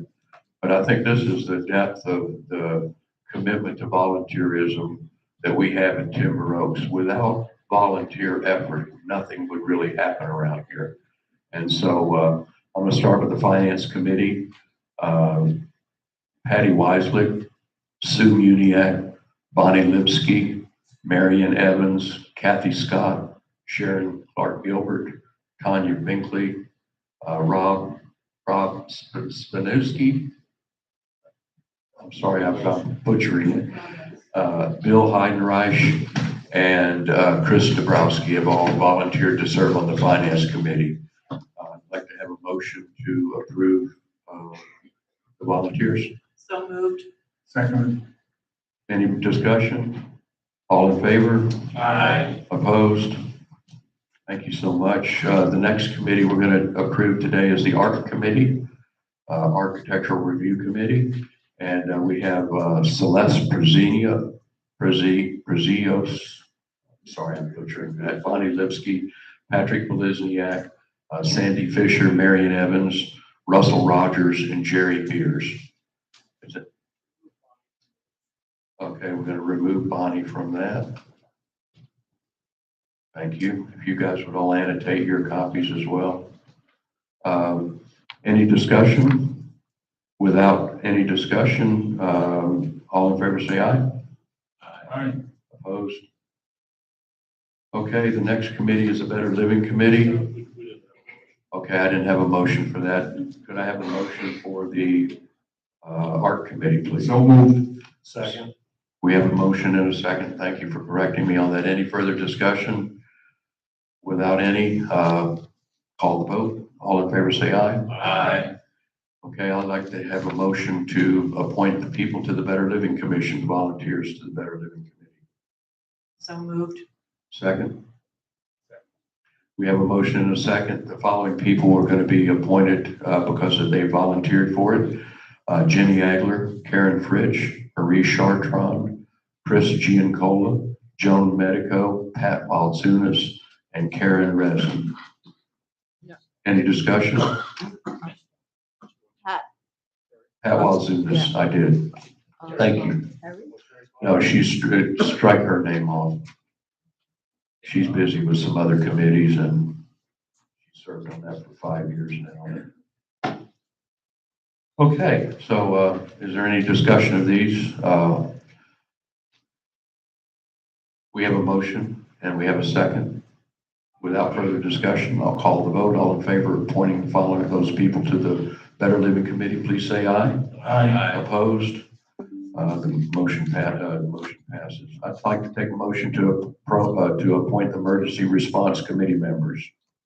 Speaker 3: But I think this is the depth of the commitment to volunteerism that we have in Timber Oaks. Without volunteer effort, nothing would really happen around here. And so I'm going to start with the Finance Committee. Patty Weislick, Sue Muniak, Bonnie Lipsky, Marion Evans, Kathy Scott, Sharon Clark Gilbert, Tanya Binkley, Rob Spanuski. I'm sorry, I'm butchering it. Bill Heidenreich and Chris Dabrowski have all volunteered to serve on the Finance Committee. I'd like to have a motion to approve the volunteers.
Speaker 4: So moved.
Speaker 5: Second.
Speaker 3: Any discussion? All in favor?
Speaker 14: Aye.
Speaker 3: Opposed? Thank you so much. The next committee we're going to approve today is the Art Committee, Architectural Review Committee. And we have Celeste Prezios, sorry, I'm butchering that, Bonnie Lipsky, Patrick Belizniak, Sandy Fisher, Marion Evans, Russell Rogers, and Jerry Beers. Is it? Okay, we're going to remove Bonnie from that. Thank you. If you guys would all annotate your copies as well. Any discussion? Without any discussion, all in favor say aye.
Speaker 5: Aye.
Speaker 3: Opposed? Okay, the next committee is the Better Living Committee. Okay, I didn't have a motion for that. Could I have a motion for the Art Committee, please?
Speaker 5: So moved.
Speaker 14: Second.
Speaker 3: We have a motion and a second. Thank you for correcting me on that. Any further discussion? Without any, call the vote. All in favor say aye.
Speaker 14: Aye.
Speaker 3: Okay, I'd like to have a motion to appoint the people to the Better Living Commission, volunteers to the Better Living Committee.
Speaker 4: So moved.
Speaker 3: Second. We have a motion and a second. The following people are going to be appointed because they volunteered for it. Jenny Agler, Karen Fritsch, Marie Chartrand, Chris Giancola, Joan Medico, Pat Walzunas, and Karen Resin.
Speaker 2: Yeah.
Speaker 3: Any discussion? Pat Walzunas, I did. Thank you. No, she's strike her name off. She's busy with some other committees and she served on that for 5 years now. Okay, so is there any discussion of these? We have a motion and we have a second. Without further discussion, I'll call the vote. All in favor of appointing the following of those people to the Better Living Committee, please say aye.
Speaker 14: Aye.
Speaker 3: Opposed? The motion passes. I'd like to take a motion to appoint the Emergency Response Committee members.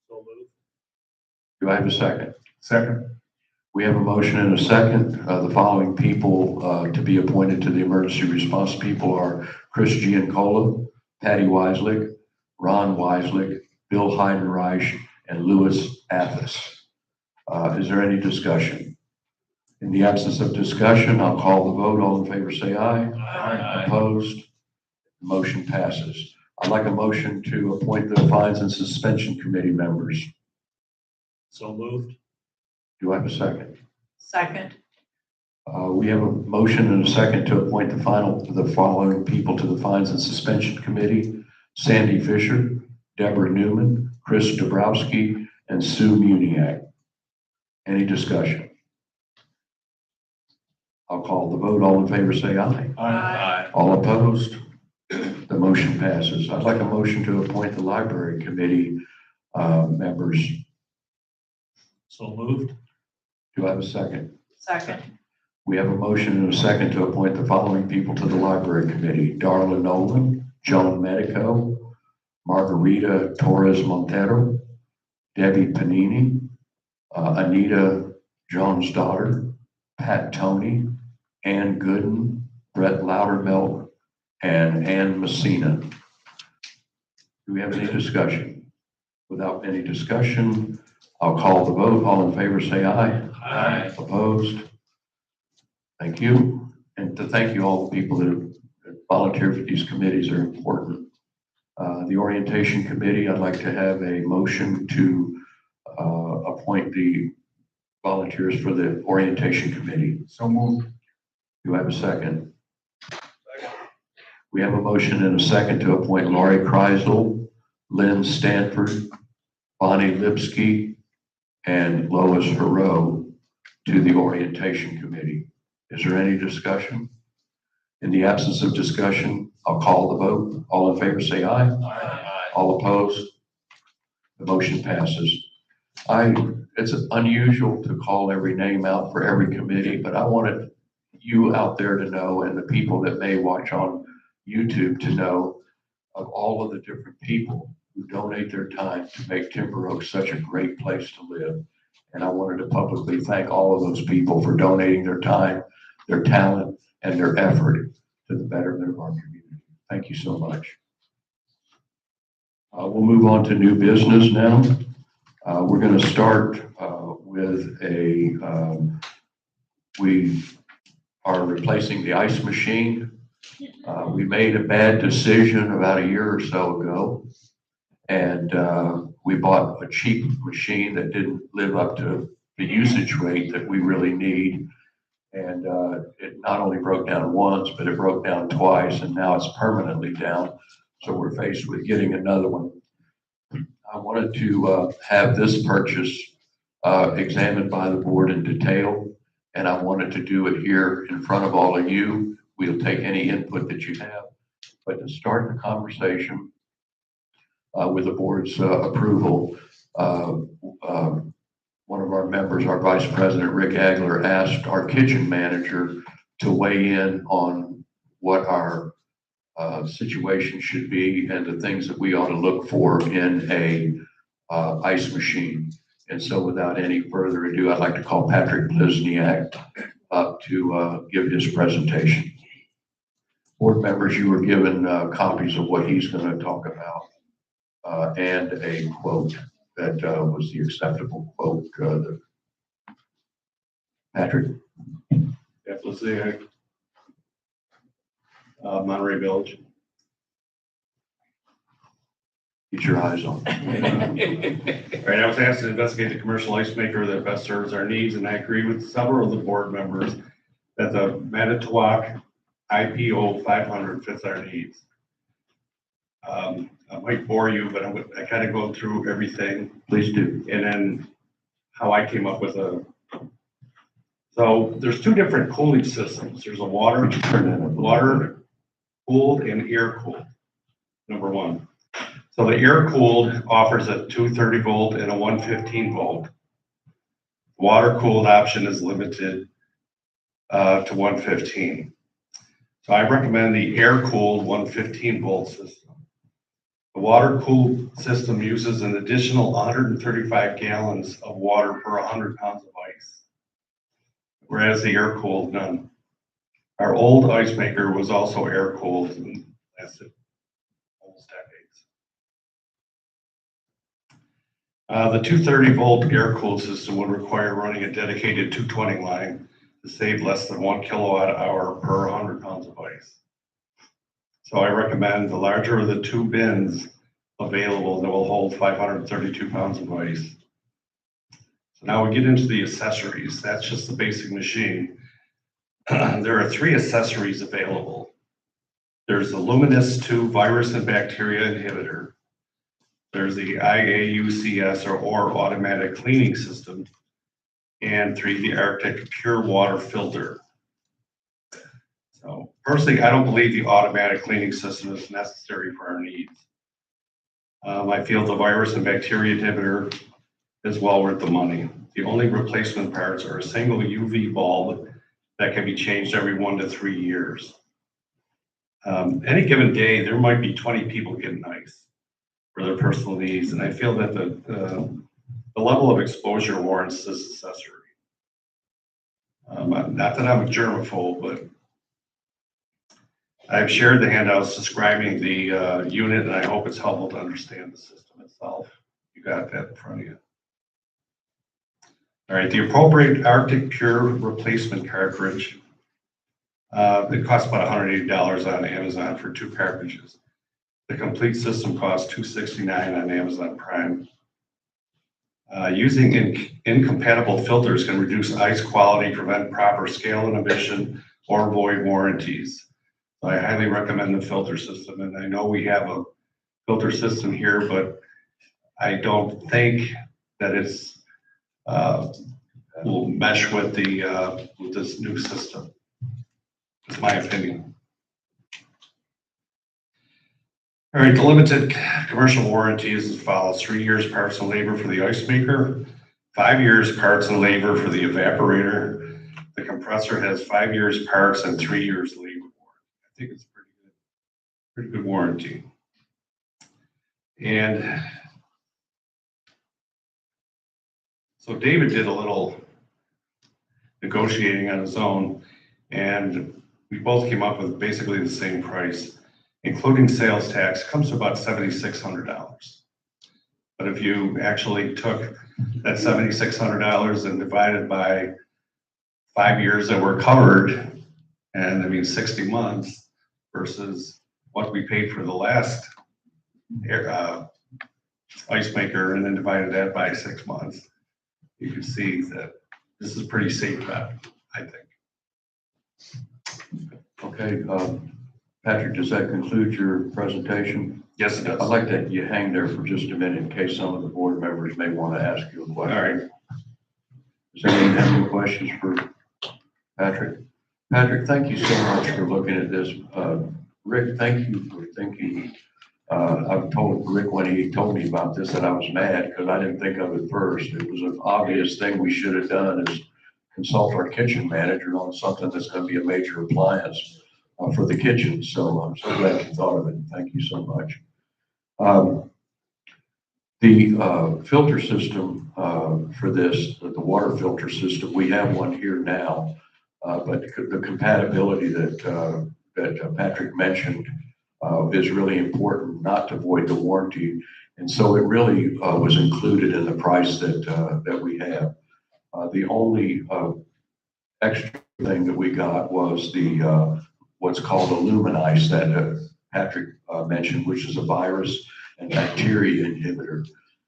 Speaker 14: So moved.
Speaker 3: Do I have a second?
Speaker 5: Second.
Speaker 3: We have a motion and a second. The following people to be appointed to the emergency response people are Chris Giancola, Patty Weislick, Ron Weislick, Bill Heidenreich, and Louis Athos. Is there any discussion? In the absence of discussion, I'll call the vote. All in favor say aye.
Speaker 14: Aye.
Speaker 3: Opposed? The motion passes. I'd like a motion to appoint the Fines and Suspension Committee members.
Speaker 14: So moved.
Speaker 3: Do I have a second?
Speaker 4: Second.
Speaker 3: We have a motion and a second to appoint the following people to the Fines and Suspension Committee: Sandy Fisher, Deborah Newman, Chris Dabrowski, and Sue Muniak. Any discussion? I'll call the vote. All in favor say aye.
Speaker 14: Aye.
Speaker 3: All opposed? The motion passes. I'd like a motion to appoint the Library Committee members.
Speaker 14: So moved.
Speaker 3: Do I have a second?
Speaker 4: Second.
Speaker 3: We have a motion and a second to appoint the following people to the library committee: Darla Nolan, Joan Medico, Margarita Torres Montero, Debbie Panini, Anita Jones' daughter, Pat Tony, Ann Gooden, Brett Loudermilk, and Ann Messina. Do we have any discussion? Without any discussion, I'll call the vote. All in favor, say aye.
Speaker 8: Aye.
Speaker 3: Opposed? Thank you. And to thank you all the people that have volunteered for these committees are important. The orientation committee, I'd like to have a motion to appoint the volunteers for the orientation committee.
Speaker 5: So moved.
Speaker 3: Do I have a second? We have a motion and a second to appoint Laurie Kreisel, Lynn Stanford, Bonnie Lipsky, and Lois Hero to the orientation committee. Is there any discussion? In the absence of discussion, I'll call the vote. All in favor, say aye.
Speaker 8: Aye.
Speaker 3: All opposed? The motion passes. It's unusual to call every name out for every committee, but I wanted you out there to know, and the people that may watch on YouTube to know, of all of the different people who donate their time to make Timber Oaks such a great place to live. And I wanted to publicly thank all of those people for donating their time, their talent, and their effort to the betterment of our community. Thank you so much. We'll move on to new business now. We're going to start with we are replacing the ice machine. We made a bad decision about a year or so ago, and we bought a cheap machine that didn't live up to the usage rate that we really need. And it not only broke down once, but it broke down twice, and now it's permanently down. So we're faced with getting another one. I wanted to have this purchase examined by the board in detail, and I wanted to do it here in front of all of you. We'll take any input that you have, but to start the conversation with the board's approval, one of our members, our Vice President, Rick Agler, asked our kitchen manager to weigh in on what our situation should be and the things that we ought to look for in a ice machine. And so without any further ado, I'd like to call Patrick Blizniak up to give his presentation. Board members, you were given copies of what he's going to talk about and a quote that was the acceptable quote. Patrick?
Speaker 12: Jeff Blizniak, Monterey Village.
Speaker 3: Get your eyes on.
Speaker 12: Right, I was asked to investigate the commercial ice maker that best serves our needs, and I agree with several of the board members that the Manitowoc IPO 500 fits our needs. I might bore you, but I kind of go through everything.
Speaker 3: Please do.
Speaker 12: And then how I came up with so there's two different cooling systems. There's a water cooled and air cooled, number one. So the air cooled offers a 230 volt and a 115 volt. Water cooled option is limited to 115. So I recommend the air cooled 115 volt system. The water cooled system uses an additional 135 gallons of water per 100 pounds of ice, whereas the air cooled none. Our old ice maker was also air cooled and lasted almost decades. The 230 volt air cooled system would require running a dedicated 220 line to save less than 1 kilowatt hour per 100 pounds of ice. So I recommend the larger of the two bins available that will hold 532 pounds of ice. So now we get into the accessories. That's just the basic machine. There are 3 accessories available. There's the Luminous 2 virus and bacteria inhibitor. There's the IAUCS or automatic cleaning system. And 3, the Arctic pure water filter. So personally, I don't believe the automatic cleaning system is necessary for our needs. I feel the virus and bacteria inhibitor is well worth the money. The only replacement parts are a single UV bulb that can be changed every 1 to 3 years. Any given day, there might be 20 people getting ice for their personal needs, and I feel that the level of exposure warrants this accessory. Not that I'm a germaphobe, but I've shared the handouts describing the unit, and I hope it's helpful to understand the system itself. You got that in front of you. All right, the appropriate Arctic Pure replacement cartridge. It costs about $180 on Amazon for 2 cartridges. The complete system costs $269 on Amazon Prime. Using incompatible filters can reduce ice quality, prevent proper scale inhibition, or void warranties. So I highly recommend the filter system, and I know we have a filter system here, but I don't think that it's will mesh with the with this new system. It's my opinion. All right, the limited commercial warranty is as follows: 3 years parts and labor for the ice maker, 5 years parts and labor for the evaporator. The compressor has 5 years parts and 3 years labor. I think it's pretty good warranty. And so David did a little negotiating on his own, and we both came up with basically the same price, including sales tax, comes to about $7,600. But if you actually took that $7,600 and divided by 5 years that were covered, and I mean 60 months versus what we paid for the last ice maker, and then divided that by 6 months, you can see that this is a pretty safe bet, I think.
Speaker 3: Okay, Patrick, does that conclude your presentation?
Speaker 12: Yes, it does.
Speaker 3: I'd like that you hang there for just a minute in case some of the board members may want to ask you a question.
Speaker 12: All right.
Speaker 3: Does anyone have any questions for Patrick? Patrick, thank you so much for looking at this. Rick, thank you for thinking. I've told Rick when he told me about this that I was mad because I didn't think of it first. It was an obvious thing we should have done is consult our kitchen manager on something that's going to be a major appliance for the kitchen. So I'm so glad you thought of it. Thank you so much. The filter system for this, the water filter system, we have one here now, but the compatibility that Patrick mentioned is really important, not to void the warranty. And so it really was included in the price that we have. The only extra thing that we got was the what's called Illuminice that Patrick mentioned, which is a virus and bacteria inhibitor.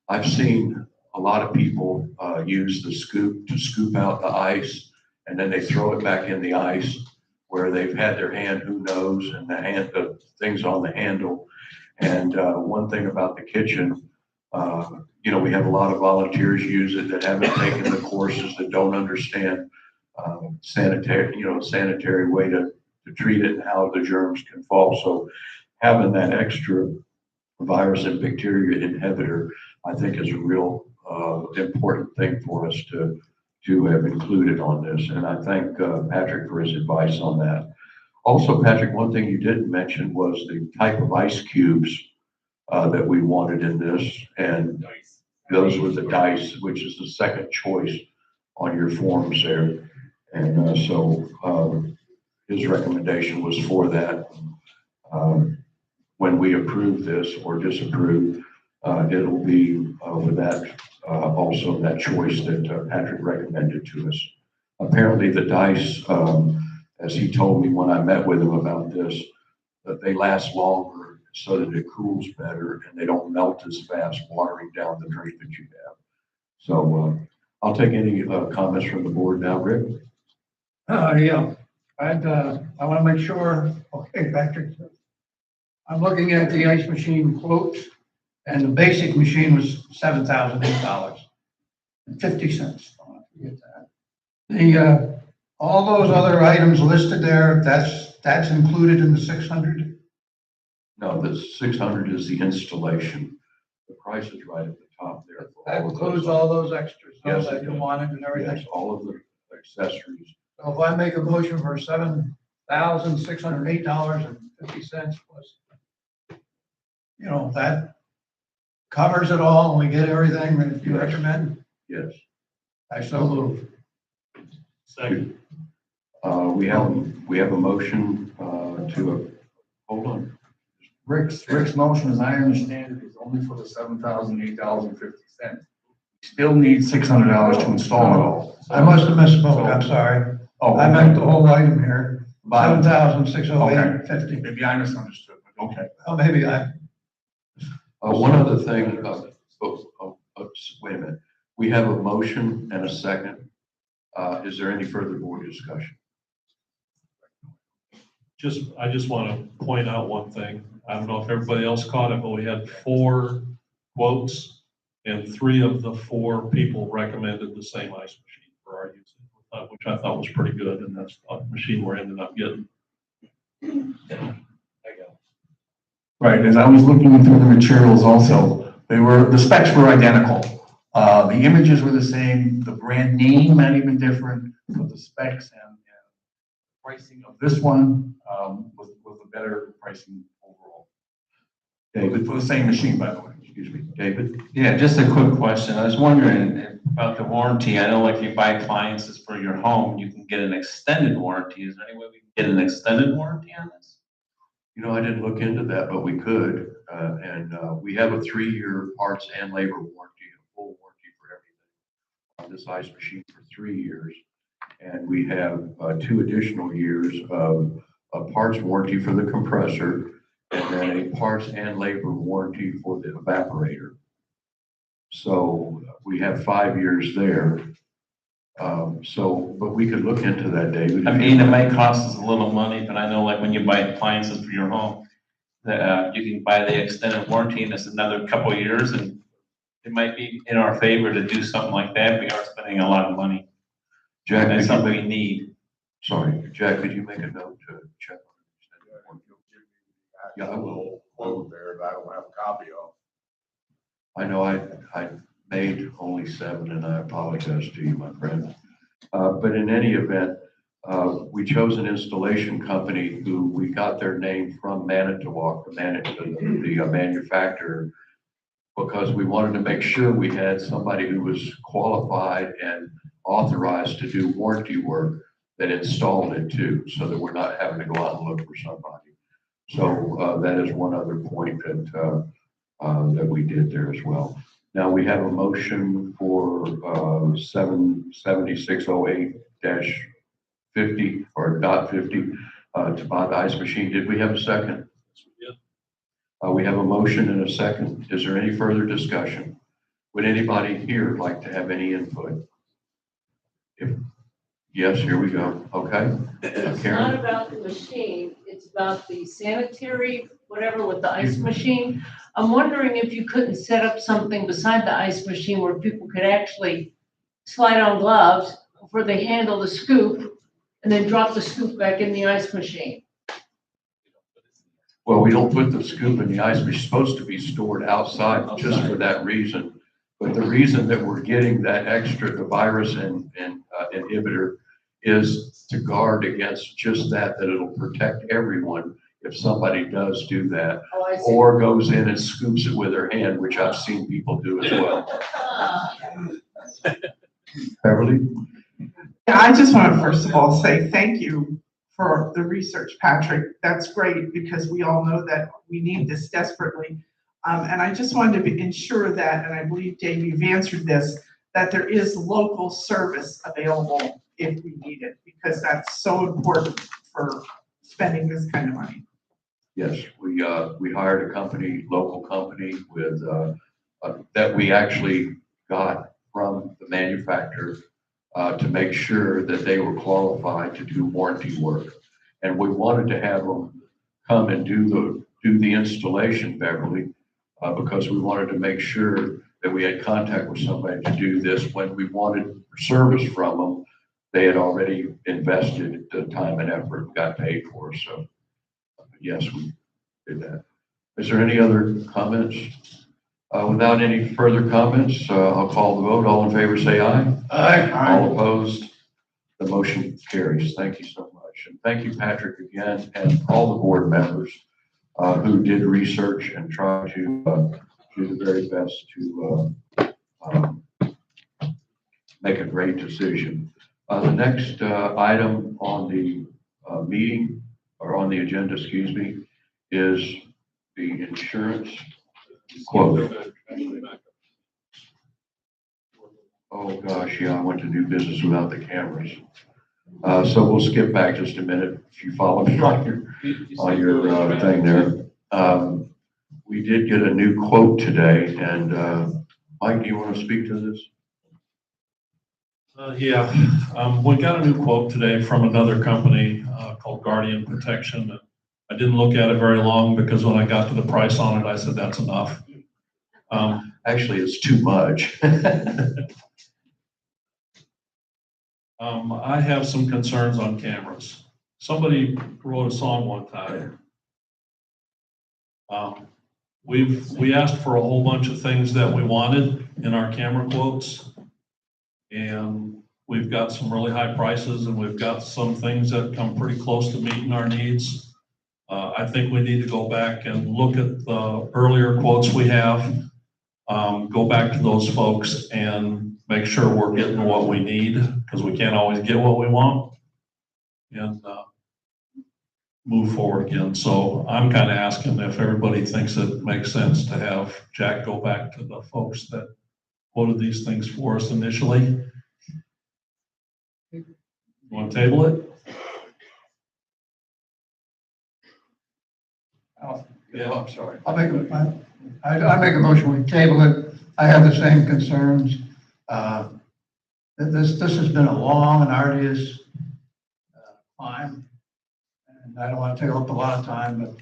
Speaker 3: I've seen a lot of people use the scoop to scoop out the ice, and then they throw it back in the ice where they've had their hand, who knows, and the things on the handle. And one thing about the kitchen, we have a lot of volunteers use it that haven't taken the courses, that don't understand sanitary way to treat it and how the germs can fall. So having that extra virus and bacteria inhibitor, I think, is a real important thing for us to have included on this. And I thank Patrick for his advice on that. Also, Patrick, one thing you didn't mention was the type of ice cubes that we wanted in this. And those were the dice, which is the second choice on your forms there. And so his recommendation was for that. When we approve this or disapprove, it'll be with that also that choice that Patrick recommended to us. Apparently the dice, as he told me when I met with him about this, that they last longer so that it cools better and they don't melt as fast watering down the drink that you have. So I'll take any comments from the board now, Rick.
Speaker 1: Yeah, I want to make sure, okay, Patrick, I'm looking at the ice machine quotes, and the basic machine was $7,008 and 50 cents. Don't want to forget that. All those other items listed there, that's included in the 600?
Speaker 3: No, the 600 is the installation. The price is right at the top there.
Speaker 1: That includes all those extras,
Speaker 3: Yes,
Speaker 1: that you wanted and everything?
Speaker 3: Yes, all of the accessories
Speaker 1: So if I make a motion for $7,608.50 plus, that covers it all and we get everything that you recommend,
Speaker 3: Yes.
Speaker 1: I so move.
Speaker 6: Second.
Speaker 3: We have a motion, hold on.
Speaker 5: Rick's motion, as I understand it, is only for the $7,008.50. Still need $600 to install it all.
Speaker 1: I must have misspoke, I'm sorry.
Speaker 5: Oh,
Speaker 1: I meant the whole item here,
Speaker 5: Bottom.
Speaker 1: $7,608.50.
Speaker 5: Maybe I misunderstood, but okay.
Speaker 1: Oh, maybe
Speaker 3: One other thing, wait a minute. We have a motion and a second. Is there any further board discussion?
Speaker 6: I just want to point out one thing. I don't know if everybody else caught it, but we had 4 quotes and 3 of the 4 people recommended the same ice machine for our use, which I thought was pretty good, and that's the machine we're ending up getting.
Speaker 5: Right, as I was looking through the materials also, the specs were identical. The images were the same, the brand name might have been different, but the specs and pricing of this one was a better pricing overall.
Speaker 3: David,
Speaker 5: for the same machine, by the way.
Speaker 3: Excuse me, David?
Speaker 8: Yeah, just a quick question. I was wondering about the warranty. I know like you buy appliances for your home, you can get an extended warranty. Is there any way we can get an extended warranty on this?
Speaker 3: I didn't look into that, but we could. We have a 3-year parts and labor warranty, a full warranty for everything on this ice machine for 3 years. And we have 2 additional years of a parts warranty for the compressor and then a parts and labor warranty for the evaporator. So we have 5 years there. But we could look into that, David.
Speaker 8: I mean, it might cost us a little money, but I know like when you buy appliances for your home, that you can buy the extended warranty and it's another couple of years, and it might be in our favor to do something like that. We are spending a lot of money.
Speaker 3: Jack,
Speaker 8: That's something we need.
Speaker 3: Sorry, Jack, could you make a note to check on extended warranty? Yeah, I will.
Speaker 7: Quote there that I don't have a copy of.
Speaker 3: I know I made only 7 and I apologize to you, my friend. But in any event, we chose an installation company who we got their name from Manitowoc, the manufacturer, because we wanted to make sure we had somebody who was qualified and authorized to do warranty work that installed it too, so that we're not having to go out and look for somebody. So that is one other point that we did there as well. Now we have a motion for 77608-50 or .50 to buy the ice machine. Did we have a second?
Speaker 6: Yeah.
Speaker 3: We have a motion and a second. Is there any further discussion? Would anybody here like to have any input? Yes, here we go. Okay.
Speaker 9: It's
Speaker 3: Karen?
Speaker 9: not about the machine, it's about the sanitary, whatever with the ice machine. I'm wondering if you couldn't set up something beside the ice machine where people could actually slide on gloves before they handle the scoop and then drop the scoop back in the ice machine.
Speaker 3: Well, we don't put the scoop in the ice. It's supposed to be stored outside just for that reason. But the reason that we're getting that extra, the virus and inhibitor, is to guard against just that it'll protect everyone if somebody does do that.
Speaker 9: Oh, I see.
Speaker 3: Or goes in and scoops it with their hand, which I've seen people do as well. Beverly?
Speaker 15: Yeah, I just want to first of all say thank you for the research, Patrick. That's great because we all know that we need this desperately. And I just wanted to ensure that, and I believe, Dave, you've answered this, that there is local service available if we need it, because that's so important for spending this kind of money.
Speaker 3: Yes, we hired a company, local company with, that we actually got from the manufacturer to make sure that they were qualified to do warranty work. And we wanted to have them come and do the installation, Beverly, because we wanted to make sure that we had contact with somebody to do this. When we wanted service from them, they had already invested the time and effort, got paid for. So yes, we did that. Is there any other comments? Without any further comments, I'll call the vote. All in favor, say aye.
Speaker 1: Aye.
Speaker 3: All opposed, The motion carries. Thank you so much. And thank you, Patrick, again, and all the board members who did research and tried to do the very best to make a great decision. The next item on the meeting, or on the agenda, excuse me, is the insurance quote. Oh, gosh, yeah, I went to do business without the cameras. So we'll skip back just a minute if you follow me on your thing there. We did get a new quote today, and Mike, do you want to speak to this?
Speaker 6: Yeah, we got a new quote today from another company called Guardian Protection. I didn't look at it very long because when I got to the price on it, I said, that's enough.
Speaker 3: Actually, it's too much.
Speaker 6: I have some concerns on cameras. Somebody wrote a song one time. We asked for a whole bunch of things that we wanted in our camera quotes. And we've got some really high prices, and we've got some things that come pretty close to meeting our needs. I think we need to go back and look at the earlier quotes we have, go back to those folks and make sure we're getting what we need, because we can't always get what we want, and move forward again. So I'm kind of asking if everybody thinks it makes sense to have Jack go back to the folks that quoted these things for us initially. You want to table it?
Speaker 3: Yeah, I'm sorry.
Speaker 1: I make a motion, we table it. I have the same concerns. This has been a long and arduous climb, and I don't want to take up a lot of time, but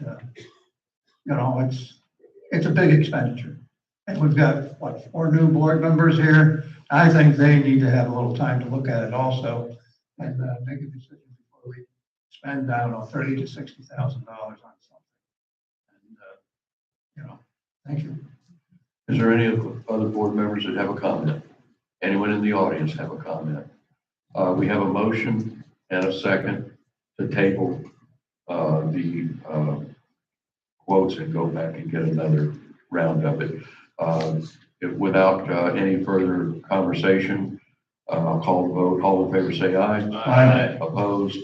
Speaker 1: it's a big expenditure. And we've got, what, 4 new board members here. I think they need to have a little time to look at it also and make a decision before we spend, I don't know, $30,000 to $60,000 on something. And, thank you.
Speaker 3: Is there any other board members that have a comment? Anyone in the audience have a comment? We have a motion and a second to table the quotes and go back and get another round of it. Without any further conversation, I'll call the vote. All in favor say aye.
Speaker 1: Aye.
Speaker 3: Opposed?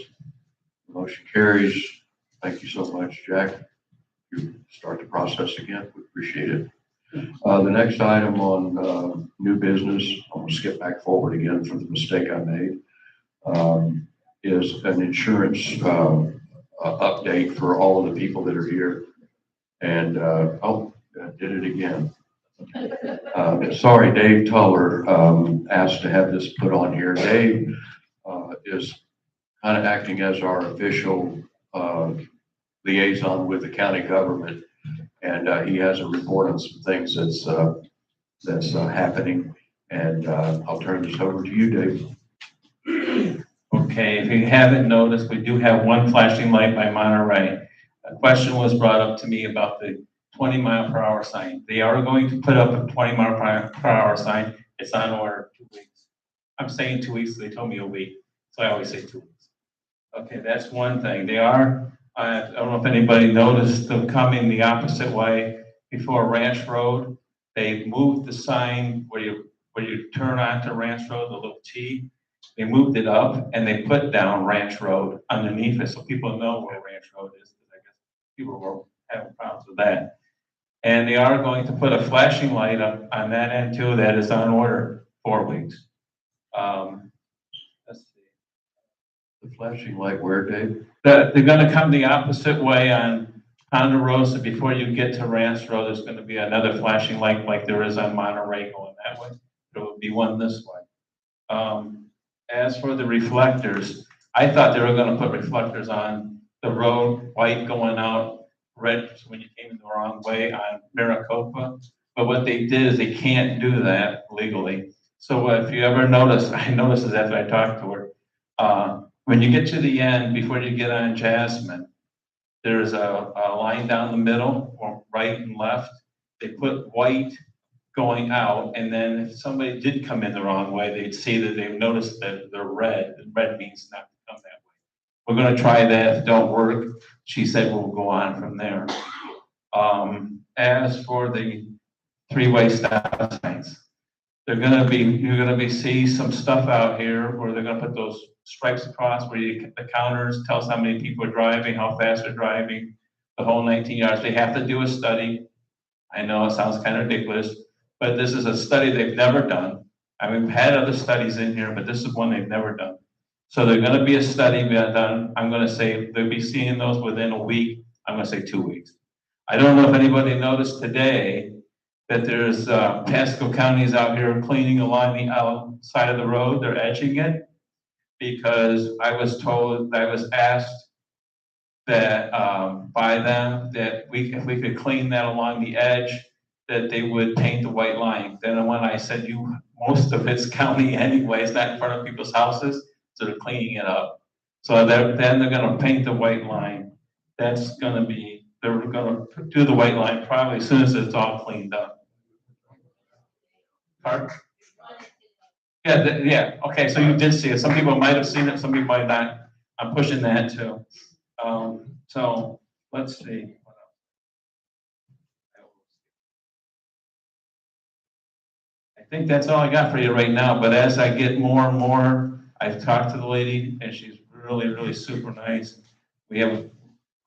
Speaker 3: Motion carries. Thank you so much, Jack. You start the process again. We appreciate it. The next item on new business, I'm going to skip back forward again from the mistake I made, is an insurance update for all of the people that are here. And, oh, I did it again. Sorry, Dave Tuller asked to have this put on here. Dave is kind of acting as our official liaison with the county government, and he has a report on some things that's happening. And I'll turn this over to you, Dave.
Speaker 8: Okay, if you haven't noticed, we do have one flashing light by Monterey. A question was brought up to me about the 20-mile-per-hour sign. They are going to put up a 20-mile-per-hour sign. It's on order 2 weeks. I'm saying 2 weeks, they told me a week, so I always say 2 weeks. Okay, that's one thing. They are, I don't know if anybody noticed them coming the opposite way before Ranch Road. They moved the sign where you turn onto Ranch Road, the little T. They moved it up and they put down Ranch Road underneath it so people know where Ranch Road is, because I guess people were having problems with that. And they are going to put a flashing light up on that end too. That is on order 4 weeks. Let's see.
Speaker 3: The flashing light where, Dave?
Speaker 8: They're going to come the opposite way on Ponderosa. Before you get to Ranch Road, there's going to be another flashing light like there is on Monterey going that way. There will be one this way. As for the reflectors, I thought they were going to put reflectors on the road, white going out, red when you came in the wrong way on Maricopa. But what they did is they can't do that legally. So if you ever notice, I noticed this after I talked to her, when you get to the end, before you get on Jasmine, there's a line down the middle, or right and left. They put white going out, and then if somebody did come in the wrong way, they'd see that they've noticed that they're red, and red means not to come that way. We're gonna try that. If it don't work, she said we'll go on from there. As for the three-way stop signs, you're gonna be see some stuff out here where they're gonna put those stripes across where the counters tells how many people are driving, how fast they're driving, the whole 19 yards. They have to do a study. I know it sounds kind of ridiculous, but this is a study they've never done. I mean, we've had other studies in here, but this is one they've never done. So there's gonna be a study done. I'm gonna say they'll be seeing those within a week. I'm gonna say 2 weeks. I don't know if anybody noticed today that there's Pasco counties out here cleaning along the outside of the road. They're edging it because I was asked that by them that if we could clean that along the edge, that they would paint the white line. Then when I said most of it's county anyway, it's not in front of people's houses, so they're cleaning it up. So then they're gonna paint the white line. They're gonna do the white line probably as soon as it's all cleaned up. Pardon? Yeah, okay, so you did see it. Some people might have seen it, some people might not. I'm pushing that too. So let's see. I think that's all I got for you right now, but as I get more and more, I've talked to the lady and she's really, really super nice. We have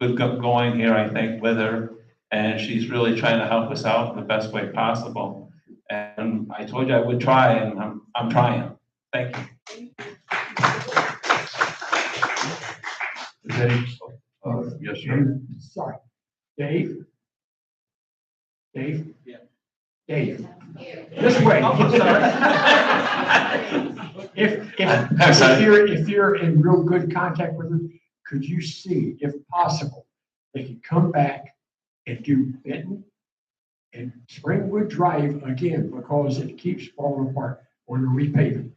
Speaker 8: a good going here, I think, with her, and she's really trying to help us out in the best way possible. And I told you I would try, and I'm trying. Thank you.
Speaker 3: Yes, sir.
Speaker 17: Sorry. Dave? Dave?
Speaker 8: Yeah.
Speaker 17: Dave? This way. If you're in real good contact with them, could you see, if possible, they could come back and do Benton and Springwood Drive again, because it keeps falling apart when they're repaving.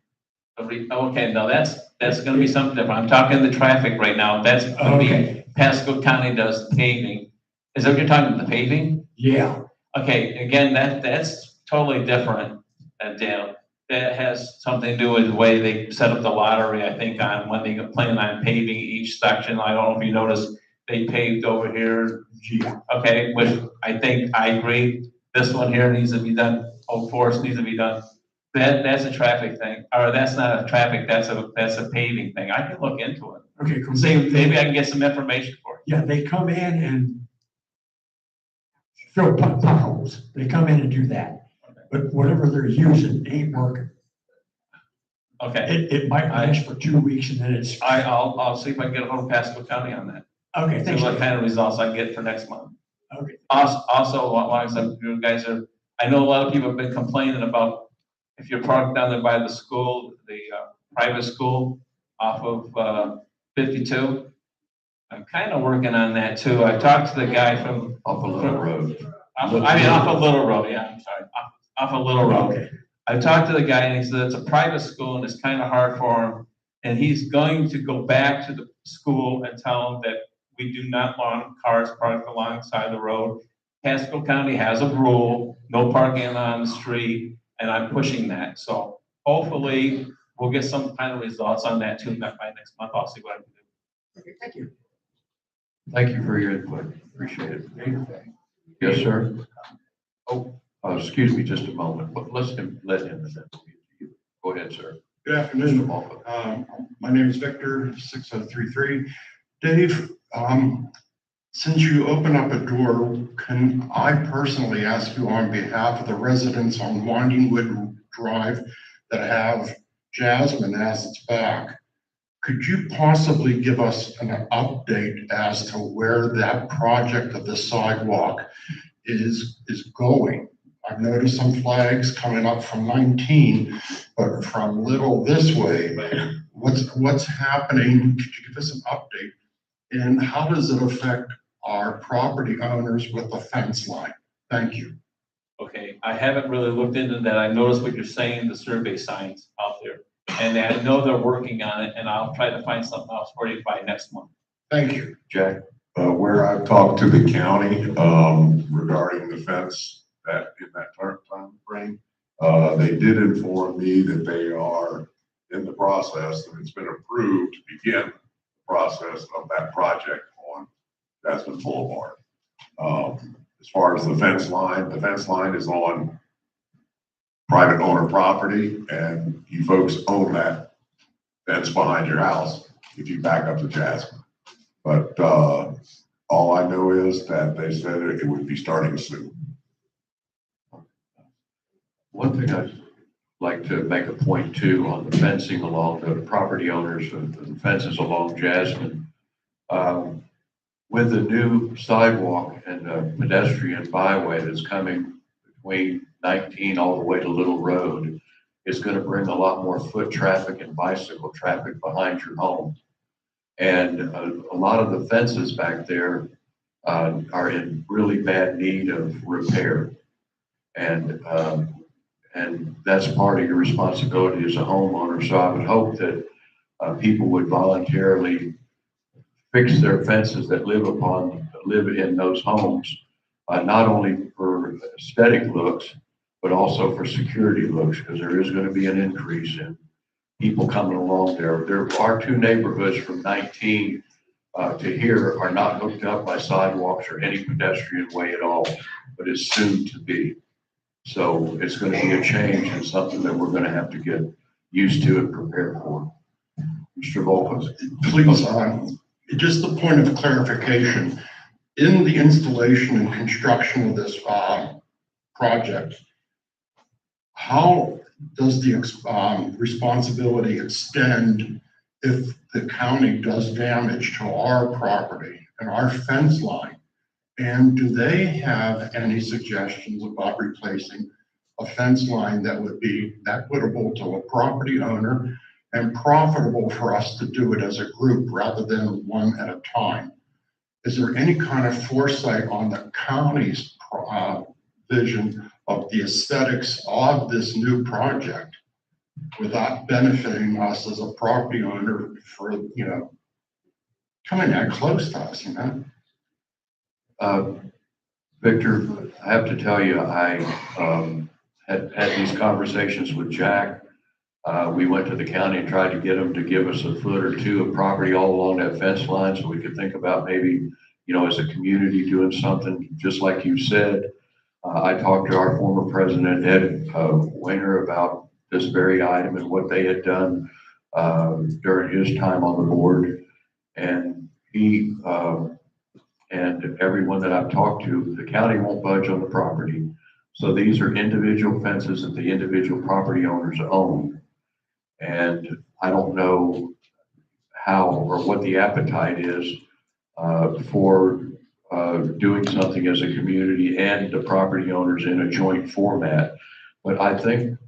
Speaker 8: Okay, no, that's gonna be something different. I'm talking the traffic right now. That's gonna be, Pasco County does paving. Is that what you're talking about, the paving?
Speaker 17: Yeah.
Speaker 8: Okay, again, that's totally different, Dan. That has something to do with the way they set up the lottery, I think, on when they plan on paving each section. I don't know if you noticed, they paved over here.
Speaker 17: Yeah.
Speaker 8: Okay, which I think I agree. This one here needs to be done. Old Forest needs to be done. That's a traffic thing, or that's not a traffic, that's a paving thing. I can look into it.
Speaker 17: Okay, cool.
Speaker 8: Maybe I can get some information for you.
Speaker 17: Yeah, they come in and fill potholes. They come in and do that. Okay. But whatever they're using ain't working.
Speaker 8: Okay.
Speaker 17: It might last for 2 weeks and then it's.
Speaker 8: I'll see if I can get a hold of Pasco County on that.
Speaker 17: Okay, thanks.
Speaker 8: See what kind of results I get for next month.
Speaker 17: Okay.
Speaker 8: Also, while you guys are, I know a lot of people have been complaining about if you're parked down there by the school, the private school off of 52. I'm kind of working on that too. I talked to the guy from
Speaker 3: Off a Little Road.
Speaker 8: off a Little Road, yeah, I'm sorry, off a Little Road.
Speaker 17: Okay.
Speaker 8: I talked to the guy and he said it's a private school and it's kind of hard for him. And he's going to go back to the school and tell them that we do not want cars parked alongside the road. Pasco County has a rule, no parking on the street, and I'm pushing that. So hopefully we'll get some kind of results on that too by next month. I'll see what I can do.
Speaker 17: Okay, thank you.
Speaker 3: Thank you for your input. Appreciate it. Yes, sir. Oh, excuse me just a moment. Let him. Go ahead, sir.
Speaker 18: Good afternoon. My name is Victor, 6033. Dave, since you open up a door, can I personally ask you on behalf of the residents on Winding Wood Drive that have Jasmine as its back, could you possibly give us an update as to where that project of the sidewalk is going? I've noticed some flags coming up from 19, but from Little this way. What's happening? Could you give us an update? And how does it affect our property owners with the fence line? Thank you.
Speaker 8: Okay, I haven't really looked into that. I noticed what you're saying, the survey signs out there. And I know they're working on it, and I'll try to find something else for you by next month.
Speaker 18: Thank you.
Speaker 3: Jack?
Speaker 7: Where I've talked to the county regarding the fence in that time frame. They did inform me that they are in the process, and it's been approved to begin the process of that project on Jasmine Boulevard. As far as the fence line is on private owner property, and you folks own that fence behind your house if you back up to Jasmine. But all I know is that they said it would be starting soon.
Speaker 3: One thing I'd like to make a point too on the fencing along the property owners of the fences along Jasmine. With the new sidewalk and the pedestrian byway that's coming between 19 all the way to Little Road, is going to bring a lot more foot traffic and bicycle traffic behind your home. And a lot of the fences back there are in really bad need of repair. And that's part of your responsibility as a homeowner. So I would hope that people would voluntarily fix their fences that live in those homes, not only for aesthetic looks, but also for security looks, because there is going to be an increase in people coming along there. There are two neighborhoods from 19 to here are not hooked up by sidewalks or any pedestrian way at all, but is soon to be. So it's going to be a change and something that we're going to have to get used to and prepare for. Mr. Volkov.
Speaker 18: Please, just a point of clarification. In the installation and construction of this project, how does the responsibility extend if the county does damage to our property and our fence line? And do they have any suggestions about replacing a fence line that would be equitable to a property owner and profitable for us to do it as a group rather than one at a time? Is there any kind of foresight on the county's vision of the aesthetics of this new project without benefiting us as a property owner for, coming that close to us,
Speaker 3: Victor, I have to tell you, I had these conversations with Jack. We went to the county and tried to get them to give us a foot or two of property all along that fence line so we could think about maybe, as a community doing something just like you said. I talked to our former president, Ed Winger, about this very item and what they had done during his time on the board. And he and everyone that I've talked to, the county won't budge on the property. So these are individual fences that the individual property owners own. And I don't know how or what the appetite is for doing something as a community and the property owners in a joint format. But I think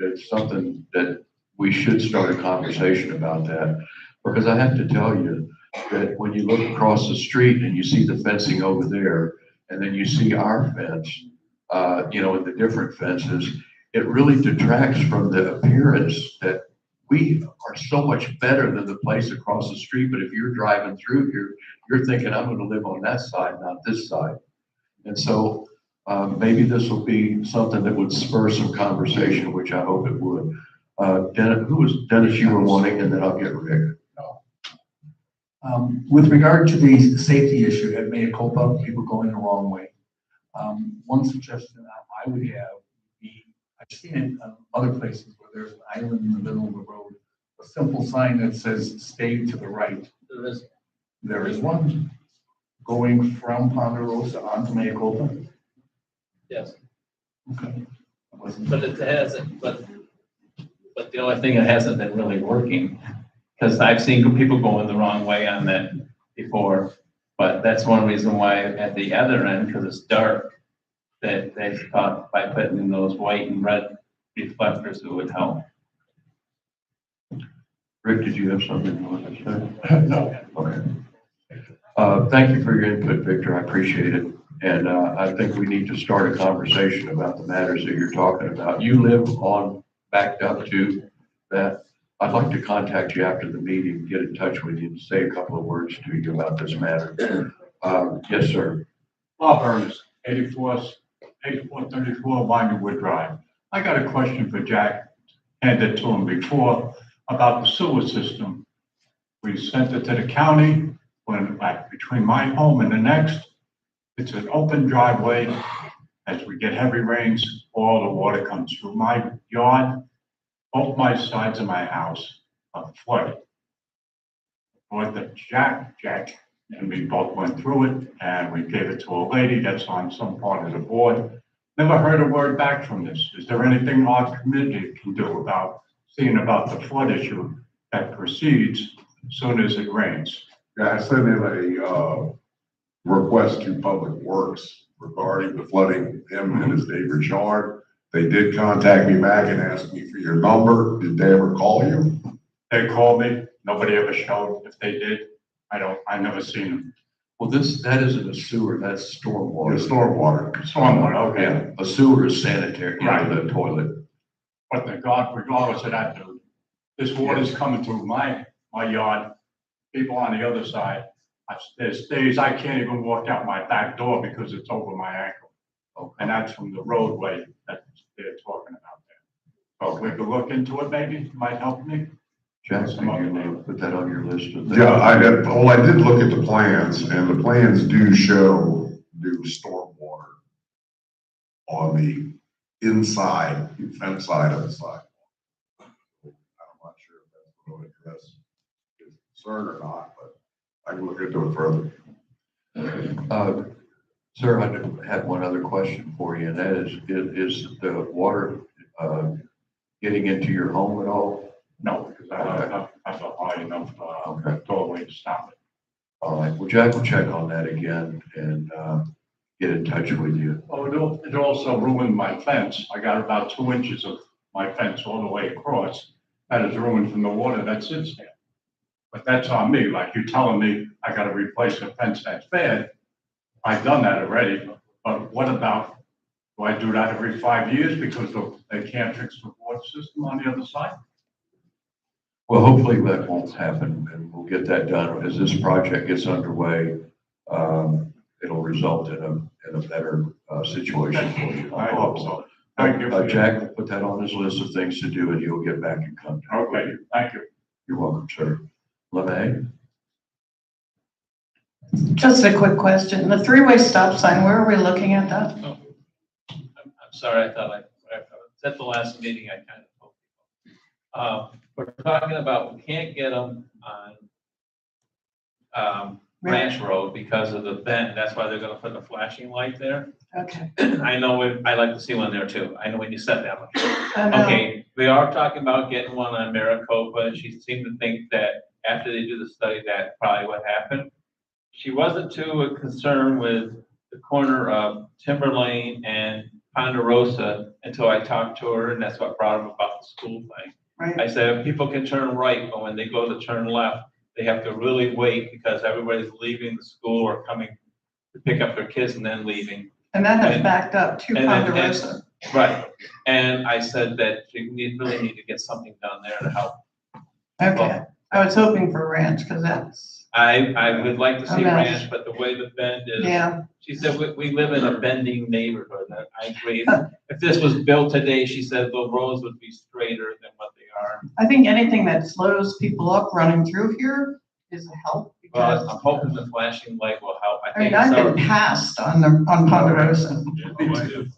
Speaker 3: it's something that we should start a conversation about that, because I have to tell you that when you look across the street and you see the fencing over there, and then you see our fence, and the different fences, it really detracts from the appearance that we are so much better than the place across the street. But if you're driving through here, you're thinking, I'm going to live on that side, not this side. And so maybe this will be something that would spur some conversation, which I hope it would. Dennis, you were wanting, and then I'll get Rick.
Speaker 5: With regard to the safety issue at mea culpa, people going the wrong way. One suggestion I would have would be, I've seen it in other places where there's an island in the middle of the road, a simple sign that says stay to the right. There is one going from Ponderosa onto mea culpa.
Speaker 8: Yes.
Speaker 5: Okay.
Speaker 8: But it hasn't, but the only thing, it hasn't been really working, because I've seen people going the wrong way on that before. But that's one reason why at the other end, because it's dark, that they thought by putting in those white and red reflectors, it would help.
Speaker 3: Rick, did you have something you wanted to say?
Speaker 5: No.
Speaker 3: Okay. Thank you for your input, Victor. I appreciate it. And I think we need to start a conversation about the matters that you're talking about. You live on backed up to that. I'd like to contact you after the meeting, get in touch with you, and say a couple of words to you about this matter. Yes, sir.
Speaker 17: Bob Ernest, 84th 8434 Windwood Drive. I got a question for Jack, handed to him before, about the sewer system. We sent it to the county, when, like, between my home and the next, it's an open driveway. As we get heavy rains, all the water comes through my yard. Both my sides of my house are flooded. With the Jack, and we both went through it, and we gave it to a lady that's on some part of the board. Never heard a word back from this. Is there anything our committee can do about seeing about the flood issue that proceeds as soon as it rains?
Speaker 7: Yeah, I sent in a request to Public Works regarding the flooding him and his neighbor's yard. They did contact me back and ask me for your number. Did they ever call you?
Speaker 17: They called me, nobody ever showed. If they did, I never seen them.
Speaker 3: Well, that isn't a sewer, that's stormwater.
Speaker 7: It's stormwater.
Speaker 17: Stormwater, okay.
Speaker 3: Yeah, a sewer is sanitary,
Speaker 17: Right.
Speaker 3: the toilet.
Speaker 17: But regardless of that, dude, this water's coming through my yard, people on the other side. There's days I can't even walk out my back door because it's over my ankle.
Speaker 3: Okay.
Speaker 17: And that's from the roadway that they're talking about there. So if we could look into it, maybe, it might help me.
Speaker 3: Jackson, you put that on your list of things.
Speaker 7: Yeah, I did look at the plans, and the plans do show new stormwater on the inside, fence side of the sidewalk. I'm not sure if that's going to address his concern or not, but I can look into it further.
Speaker 3: Sir, I do have one other question for you, and that is the water getting into your home at all?
Speaker 17: No, because I have a high enough doorway to stop it.
Speaker 3: All right, well, Jack will check on that again and get in touch with you.
Speaker 17: Oh, it also ruined my fence. I got about 2 inches of my fence all the way across. That is ruined from the water that sits there. But that's on me, like you're telling me I gotta replace a fence that's bad. I've done that already, but what about, do I do that every 5 years because they can't fix the water system on the other side?
Speaker 3: Well, hopefully that won't happen, and we'll get that done. As this project gets underway, it'll result in a better situation for you.
Speaker 17: I hope so. Thank you.
Speaker 3: Jack will put that on his list of things to do, and he'll get back in contact.
Speaker 17: Okay, thank you.
Speaker 3: You're welcome, sir. LeMay?
Speaker 10: Just a quick question. The three-way stop sign, where are we looking at that?
Speaker 8: I'm sorry, I thought I was at the last meeting, I kind of told people. We're talking about, we can't get them on Ranch Road because of the bend. That's why they're gonna put the flashing light there.
Speaker 10: Okay.
Speaker 8: I know, I'd like to see one there too. I know when you said that one.
Speaker 10: I know.
Speaker 8: Okay, we are talking about getting one on Maricopa. She seemed to think that after they do the study, that's probably what happened. She wasn't too concerned with the corner of Timber Lane and Ponderosa until I talked to her, and that's what brought up about the school thing.
Speaker 10: Right.
Speaker 8: I said, people can turn right, but when they go to turn left, they have to really wait because everybody's leaving the school or coming to pick up their kids and then leaving.
Speaker 10: And that has backed up to Ponderosa.
Speaker 8: Right, and I said that you really need to get something done there to help.
Speaker 10: Okay, I was hoping for Ranch, because that's,
Speaker 8: I would like to see
Speaker 10: A mess.
Speaker 8: Ranch, but the way the bend is.
Speaker 10: Yeah.
Speaker 8: She said, we live in a bending neighborhood, and I agree. If this was built today, she said the roads would be straighter than what they are.
Speaker 10: I think anything that slows people up running through here is a help. Because,
Speaker 8: Well, I'm hoping the flashing light will help.
Speaker 10: I mean, I've been passed on Ponderosa.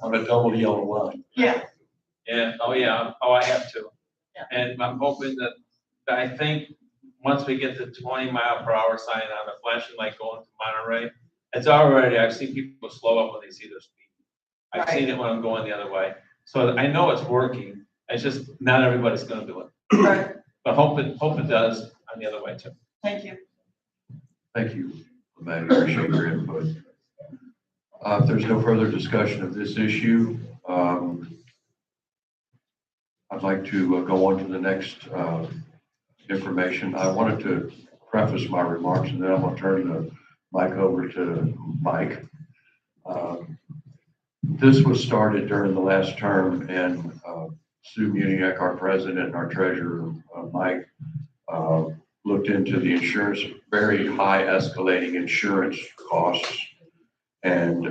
Speaker 3: On a double yellow line.
Speaker 10: Yeah.
Speaker 8: Yeah, oh yeah, I have to. And I'm hoping that, I think, once we get the 20-mile-per-hour sign on the flashing light going to Monterey, it's already, I've seen people slow up when they see their speed. I've seen it when I'm going the other way. So I know it's working. It's just not everybody's gonna do it.
Speaker 10: Right.
Speaker 8: But hope it does on the other way too.
Speaker 10: Thank you.
Speaker 3: Thank you, LeMay. Appreciate your input. If there's no further discussion of this issue, I'd like to go on to the next information. I wanted to preface my remarks, and then I'm going to turn the mic over to Mike. This was started during the last term, and Sue Muniak, our president, and our treasurer, Mike, looked into the insurance, very high escalating insurance costs, and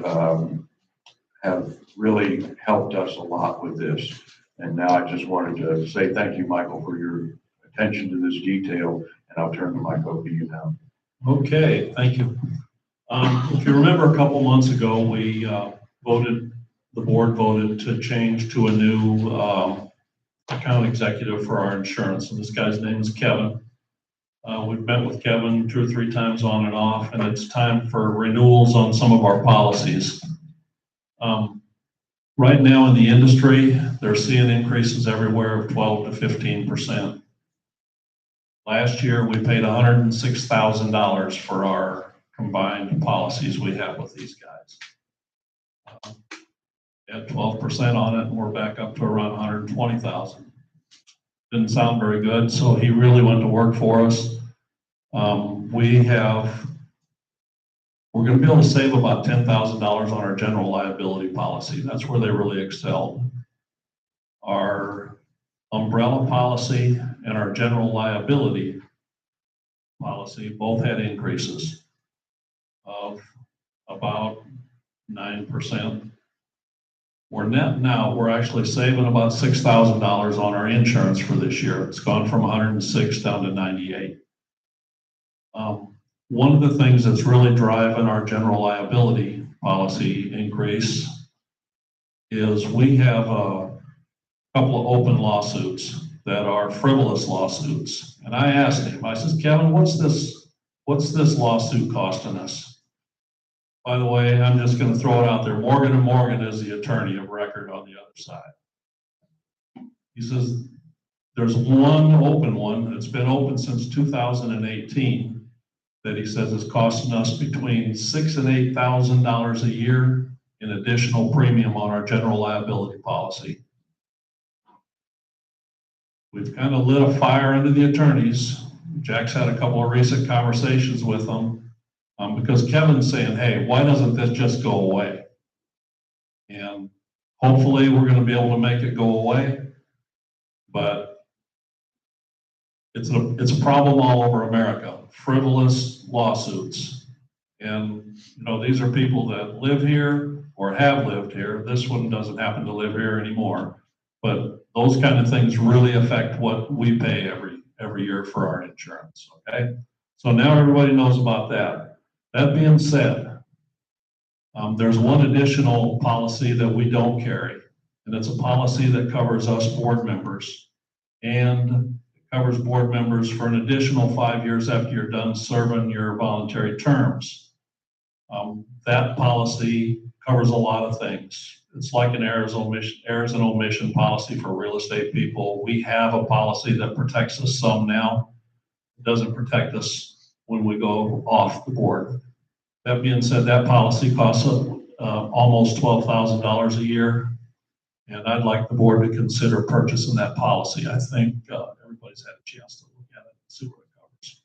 Speaker 3: have really helped us a lot with this. And now I just wanted to say thank you, Michael, for your attention to this detail, and I'll turn the mic over to you now.
Speaker 6: Okay, thank you. If you remember a couple months ago, we the board voted to change to a new account executive for our insurance, and this guy's name is Kevin. We've met with Kevin 2 or 3 times on and off, and it's time for renewals on some of our policies. Right now in the industry, they're seeing increases everywhere of 12 to 15%. Last year, we paid $106,000 for our combined policies we have with these guys. At 12% on it, and we're back up to around 120,000. Didn't sound very good, so he really went to work for us. We're going to be able to save about $10,000 on our general liability policy. That's where they really excelled. Our umbrella policy and our general liability policy both had increases of about 9%. We're net now, we're actually saving about $6,000 on our insurance for this year. It's gone from 106 down to 98. One of the things that's really driving our general liability policy increase is we have a couple of open lawsuits that are frivolous lawsuits. And I asked him, I says, Kevin, what's this lawsuit costing us? By the way, I'm just going to throw it out there. Morgan & Morgan is the attorney of record on the other side. He says, there's one open one that's been open since 2018 that he says is costing us between $6,000 and $8,000 a year in additional premium on our general liability policy. We've kind of lit a fire under the attorneys. Jack's had a couple of recent conversations with them because Kevin's saying, hey, why doesn't this just go away? And hopefully we're going to be able to make it go away, but it's a problem all over America. Frivolous lawsuits. And, you know, these are people that live here or have lived here. This one doesn't happen to live here anymore. But those kind of things really affect what we pay every year for our insurance, okay? So now everybody knows about that. That being said, there's one additional policy that we don't carry, and it's a policy that covers us board members. And covers board members for an additional 5 years after you're done serving your voluntary terms. That policy covers a lot of things. It's like an errors and omission policy for real estate people. We have a policy that protects us some now. It doesn't protect us when we go off the board. That being said, that policy costs almost $12,000 a year. And I'd like the board to consider purchasing that policy. I think everybody's had a chance to look at it and see what it covers.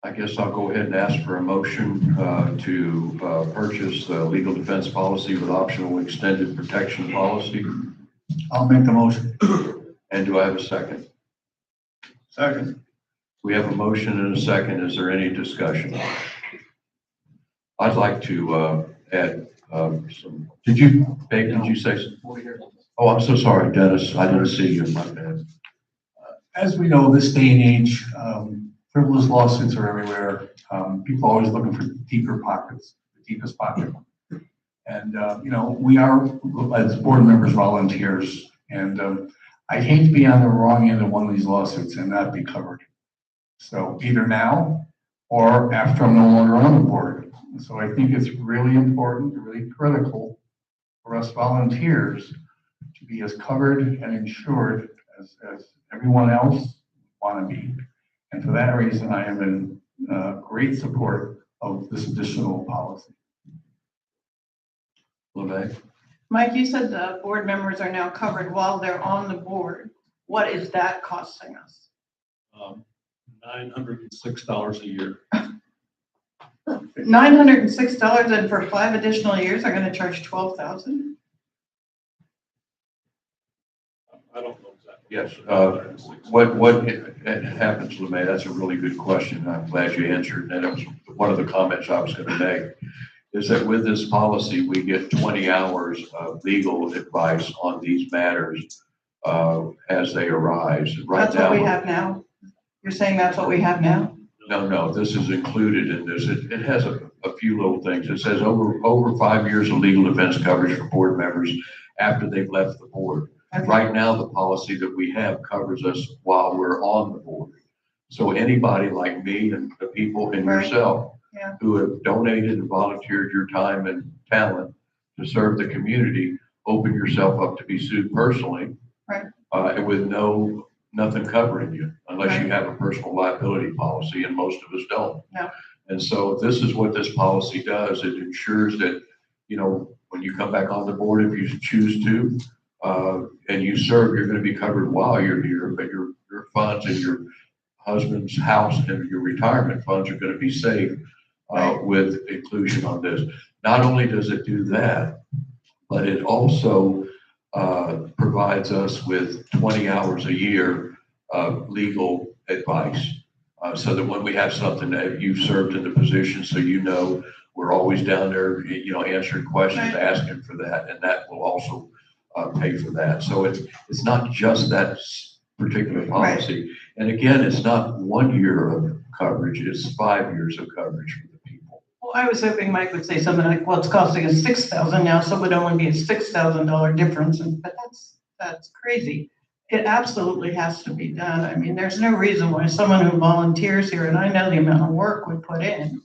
Speaker 3: I guess I'll go ahead and ask for a motion to purchase the legal defense policy with optional extended protection policy.
Speaker 5: I'll make the motion.
Speaker 3: And do I have a second?
Speaker 5: Second.
Speaker 3: We have a motion and a second. Is there any discussion? I'd like to add some. Did you say something? Oh, I'm so sorry, Dennis. I didn't see you. My bad.
Speaker 5: As we know, this day and age, frivolous lawsuits are everywhere. People are always looking for deeper pockets, the deepest pocket. And, you know, we are, as board members, volunteers. And I'd hate to be on the wrong end of one of these lawsuits and not be covered. So either now or after I'm no longer on the board. So I think it's really important, really critical for us volunteers to be as covered and insured as everyone else want to be. And for that reason, I am in great support of this additional policy.
Speaker 3: LeVay?
Speaker 10: Mike, you said the board members are now covered while they're on the board. What is that costing us?
Speaker 6: $906 a year.
Speaker 10: $906, and for 5 additional years, they're going to charge $12,000?
Speaker 6: I don't know exactly.
Speaker 3: Yes, what happens, LeMay, that's a really good question. I'm glad you answered. And that was one of the comments I was gonna make, is that with this policy, we get 20 hours of legal advice on these matters as they arise. Right
Speaker 10: That's what we
Speaker 3: now,
Speaker 10: have now? You're saying that's what we have now?
Speaker 3: no, this is included in this. It has a few little things. It says over 5 years of legal defense coverage for board members after they've left the board.
Speaker 10: Okay.
Speaker 3: Right now, the policy that we have covers us while we're on the board. So anybody like me and the people and
Speaker 10: Right.
Speaker 3: yourself
Speaker 10: Yeah.
Speaker 3: who have donated and volunteered your time and talent to serve the community, open yourself up to be sued personally.
Speaker 10: Right.
Speaker 3: And with nothing covering you, unless you have a personal liability policy, and most of us don't.
Speaker 10: No.
Speaker 3: And so this is what this policy does. It ensures that, when you come back on the board, if you choose to, and you serve, you're gonna be covered while you're here, but your funds and your husband's house and your retirement funds are gonna be safe, with inclusion on this. Not only does it do that, but it also provides us with 20 hours a year of legal advice. So that when we have something that you've served in the position, so we're always down there, answering questions, asking for that, and that will also pay for that. So it's not just that particular policy. Right. And again, it's not 1 year of coverage, it's 5 years of coverage for the people.
Speaker 10: Well, I was hoping Mike would say something like, well, it's costing us $6,000 now, so it would only be a $6,000 difference, but that's crazy. It absolutely has to be done. I mean, there's no reason why someone who volunteers here, and I know the amount of work we put in,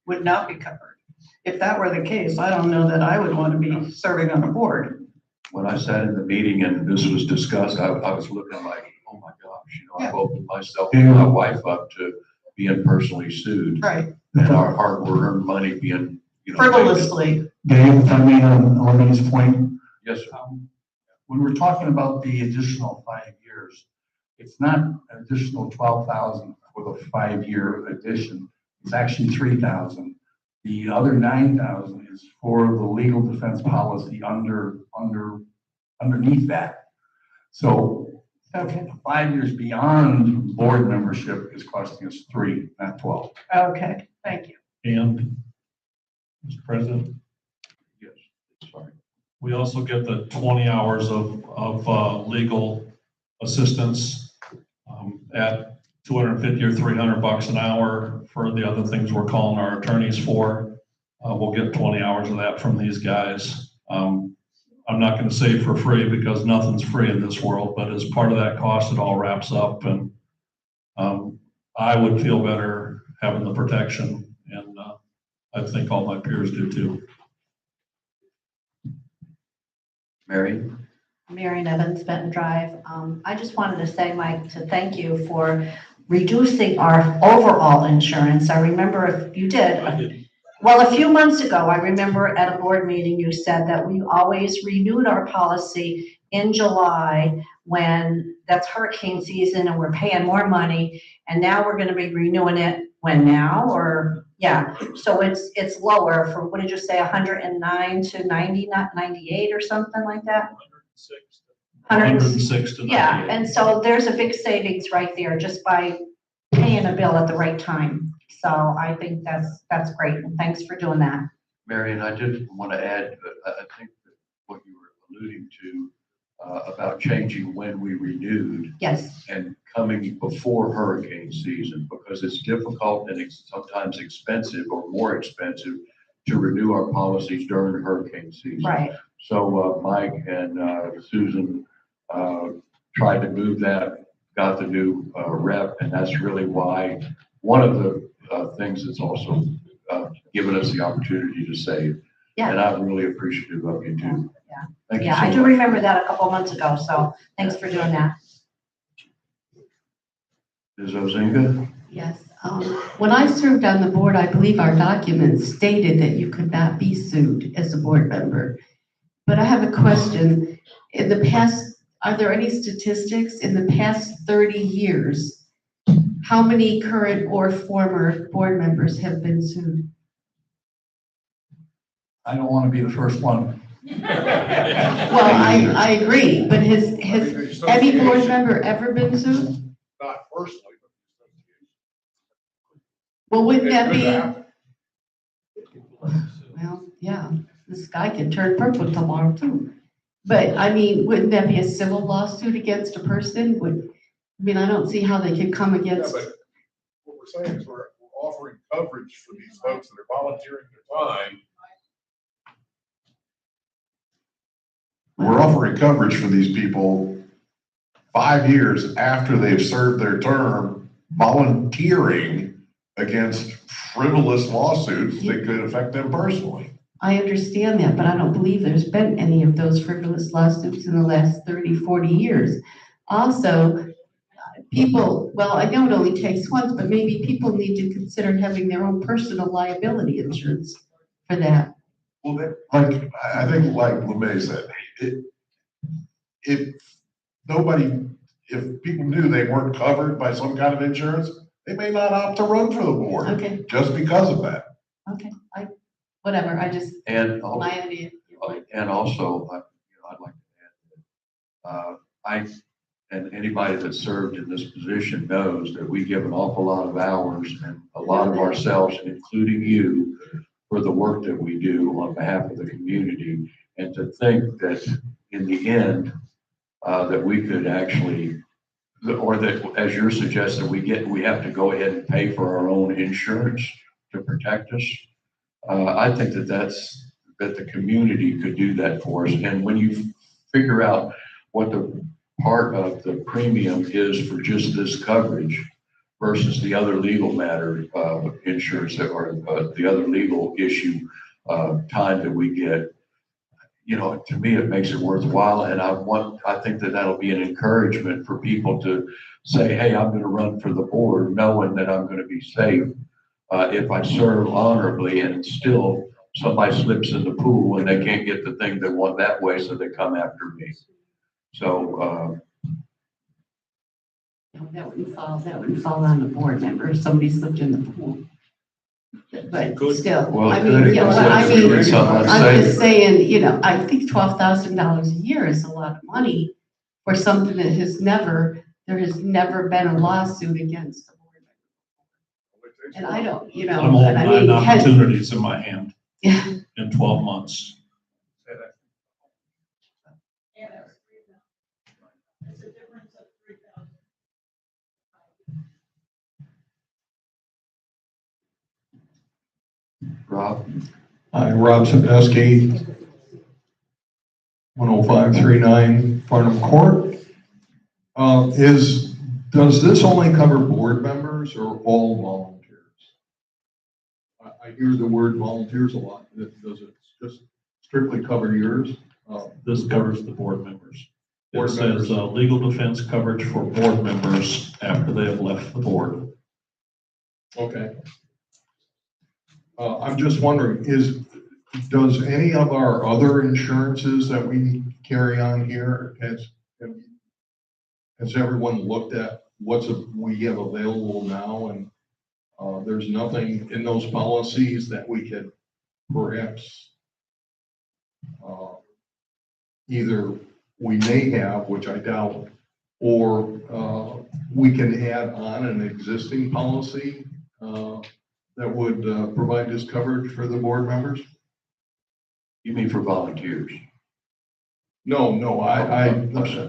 Speaker 10: would not be covered. If that were the case, I don't know that I would want to be serving on a board.
Speaker 3: When I sat in the meeting and this was discussed, I was looking like, oh my gosh, I've opened myself and my wife up to being personally sued.
Speaker 10: Right.
Speaker 3: And our hard-earned money being,
Speaker 10: frivolously.
Speaker 5: Dave, if I may, on Lemay's point.
Speaker 3: Yes, sir.
Speaker 5: When we're talking about the additional 5 years, it's not an additional 12,000 for the 5-year addition. It's actually 3,000. The other 9,000 is for the legal defense policy underneath that. So 5 years beyond board membership is costing us 3, not 12.
Speaker 10: Okay, thank you.
Speaker 6: And, Mr. President?
Speaker 3: Yes, sorry.
Speaker 6: We also get the 20 hours of legal assistance at $250 or $300 an hour for the other things we're calling our attorneys for. We'll get 20 hours of that from these guys. I'm not going to say for free because nothing's free in this world, but as part of that cost, it all wraps up. And I would feel better having the protection, and I think all my peers do too.
Speaker 3: Mary?
Speaker 19: Marion Evans, Benton Drive. I just wanted to say, Mike, to thank you for reducing our overall insurance. I remember if you did. Well, a few months ago, I remember at a board meeting, you said that we always renewed our policy in July when that's hurricane season and we're paying more money. And now we're going to be renewing it when now, or yeah. So it's lower from, what did you say, 109 to 90, not 98 or something like that?
Speaker 6: 106 to 98.
Speaker 19: Yeah, and so there's a big savings right there just by paying a bill at the right time. So I think that's great, and thanks for doing that.
Speaker 3: Marion, I did want to add, I think that what you were alluding to about changing when we renewed.
Speaker 19: Yes.
Speaker 3: And coming before hurricane season, because it's difficult and it's sometimes expensive or more expensive to renew our policies during hurricane season.
Speaker 19: Right.
Speaker 3: So Mike and Susan tried to move that, got the new rep, and that's really why one of the things that's also given us the opportunity to save.
Speaker 19: Yeah.
Speaker 3: And I'm really appreciative of you too.
Speaker 19: Yeah.
Speaker 3: Thank you
Speaker 19: Yeah,
Speaker 3: so
Speaker 19: I do
Speaker 3: much.
Speaker 19: remember that a couple months ago, so thanks for doing that.
Speaker 3: Ms. Ozinga?
Speaker 13: Yes. When I served on the board, I believe our documents stated that you could not be sued as a board member. But I have a question. In the past, are there any statistics in the past 30 years? How many current or former board members have been sued?
Speaker 5: I don't want to be the first one.
Speaker 13: Well, I agree, but his Any board
Speaker 7: association,
Speaker 13: member ever been sued?
Speaker 7: not personally, but
Speaker 13: Well, wouldn't
Speaker 7: it
Speaker 13: that
Speaker 7: could
Speaker 13: be,
Speaker 7: happen.
Speaker 13: well, yeah, the sky could turn purple tomorrow too. But I mean, wouldn't that be a civil lawsuit against a person? I mean, I don't see how they could come
Speaker 7: Yeah,
Speaker 13: against,
Speaker 7: but what we're saying is we're offering coverage for these folks that are volunteering their time. We're offering coverage for these people 5 years after they've served their term, volunteering against frivolous lawsuits that could affect them personally.
Speaker 13: I understand that, but I don't believe there's been any of those frivolous lawsuits in the last 30, 40 years. Also, people, well, I know it only takes once, but maybe people need to consider having their own personal liability insurance for that.
Speaker 7: Well, like, I think like LeMay said, if people knew they weren't covered by some kind of insurance, they may not opt to run for the board.
Speaker 13: Okay.
Speaker 7: Just because of that.
Speaker 13: Okay, whatever, I just,
Speaker 3: And,
Speaker 13: my idea.
Speaker 3: and also, I'd like to add, and anybody that's served in this position knows that we give an awful lot of hours and a lot of ourselves, including you, for the work that we do on behalf of the community. And to think that in the end, that we could actually, or that, as you're suggesting, we have to go ahead and pay for our own insurance to protect us. I think that the community could do that for us. And when you figure out what the part of the premium is for just this coverage versus the other legal matter insurance that or the other legal issue time that we get, to me, it makes it worthwhile. And I think that that'll be an encouragement for people to say, hey, I'm going to run for the board knowing that I'm going to be safe if I serve honorably, and still somebody slips in the pool and they can't get the thing they want that way, so they come after me. So,
Speaker 13: That wouldn't fall on the board member if somebody slipped in the pool. But still,
Speaker 3: well,
Speaker 13: I mean,
Speaker 3: it's something
Speaker 13: I'm just
Speaker 3: safe.
Speaker 13: saying, I think $12,000 a year is a lot of money for something that there has never been a lawsuit against the board member. And I don't,
Speaker 6: I'm holding
Speaker 13: and I mean,
Speaker 6: 9 opportunities in my hand in 12 months.
Speaker 3: Rob?
Speaker 20: Hi, Rob Sebeski, 10539 Farnham Court. Does this only cover board members or all volunteers? I hear the word volunteers a lot. Does it just strictly cover yours?
Speaker 6: This covers the board members. It
Speaker 20: Board
Speaker 6: says
Speaker 20: members.
Speaker 6: legal defense coverage for board members after they have left the board.
Speaker 20: Okay. I'm just wondering, does any of our other insurances that we carry on here, has everyone looked at we have available now? And there's nothing in those policies that we could perhaps either we may have, which I doubt, or we can add on an existing policy that would provide this coverage for the board members?
Speaker 3: You mean for volunteers?
Speaker 20: No,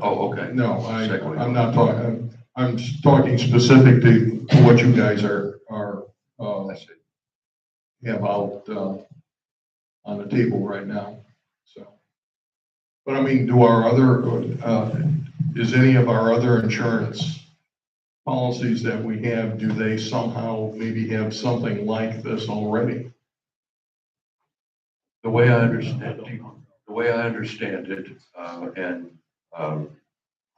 Speaker 3: oh, okay.
Speaker 20: No, I'm not talking, I'm just talking specific to what you guys are have out on the table right now, so. But I mean, is any of our other insurance policies that we have, do they somehow maybe have something like this already?
Speaker 3: The way I understand it, and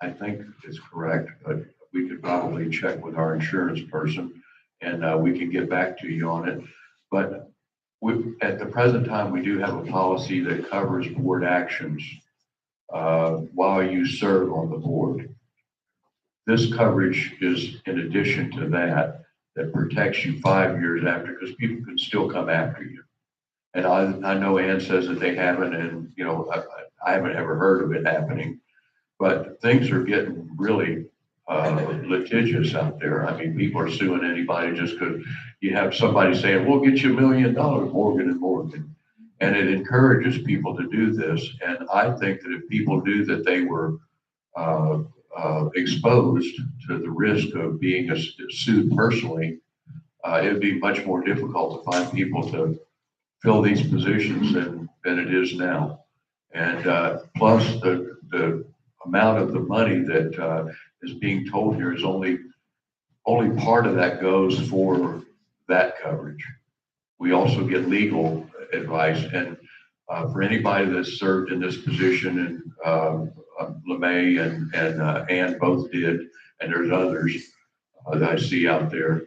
Speaker 3: I think it's correct, but we could probably check with our insurance person and we can get back to you on it. But at the present time, we do have a policy that covers board actions while you serve on the board. This coverage is in addition to that protects you 5 years after, because people can still come after you. And I know Ann says that they haven't, and I haven't ever heard of it happening. But things are getting really litigious out there. I mean, people are suing anybody just because you have somebody saying, we'll get you $1 million, Morgan and Morgan. And it encourages people to do this. And I think that if people knew that they were exposed to the risk of being sued personally, it would be much more difficult to find people to fill these positions than it is now. And plus the amount of the money that is being told here is only part of that goes for that coverage. We also get legal advice, and for anybody that's served in this position, and LeMay and Ann both did, and there's others that I see out there.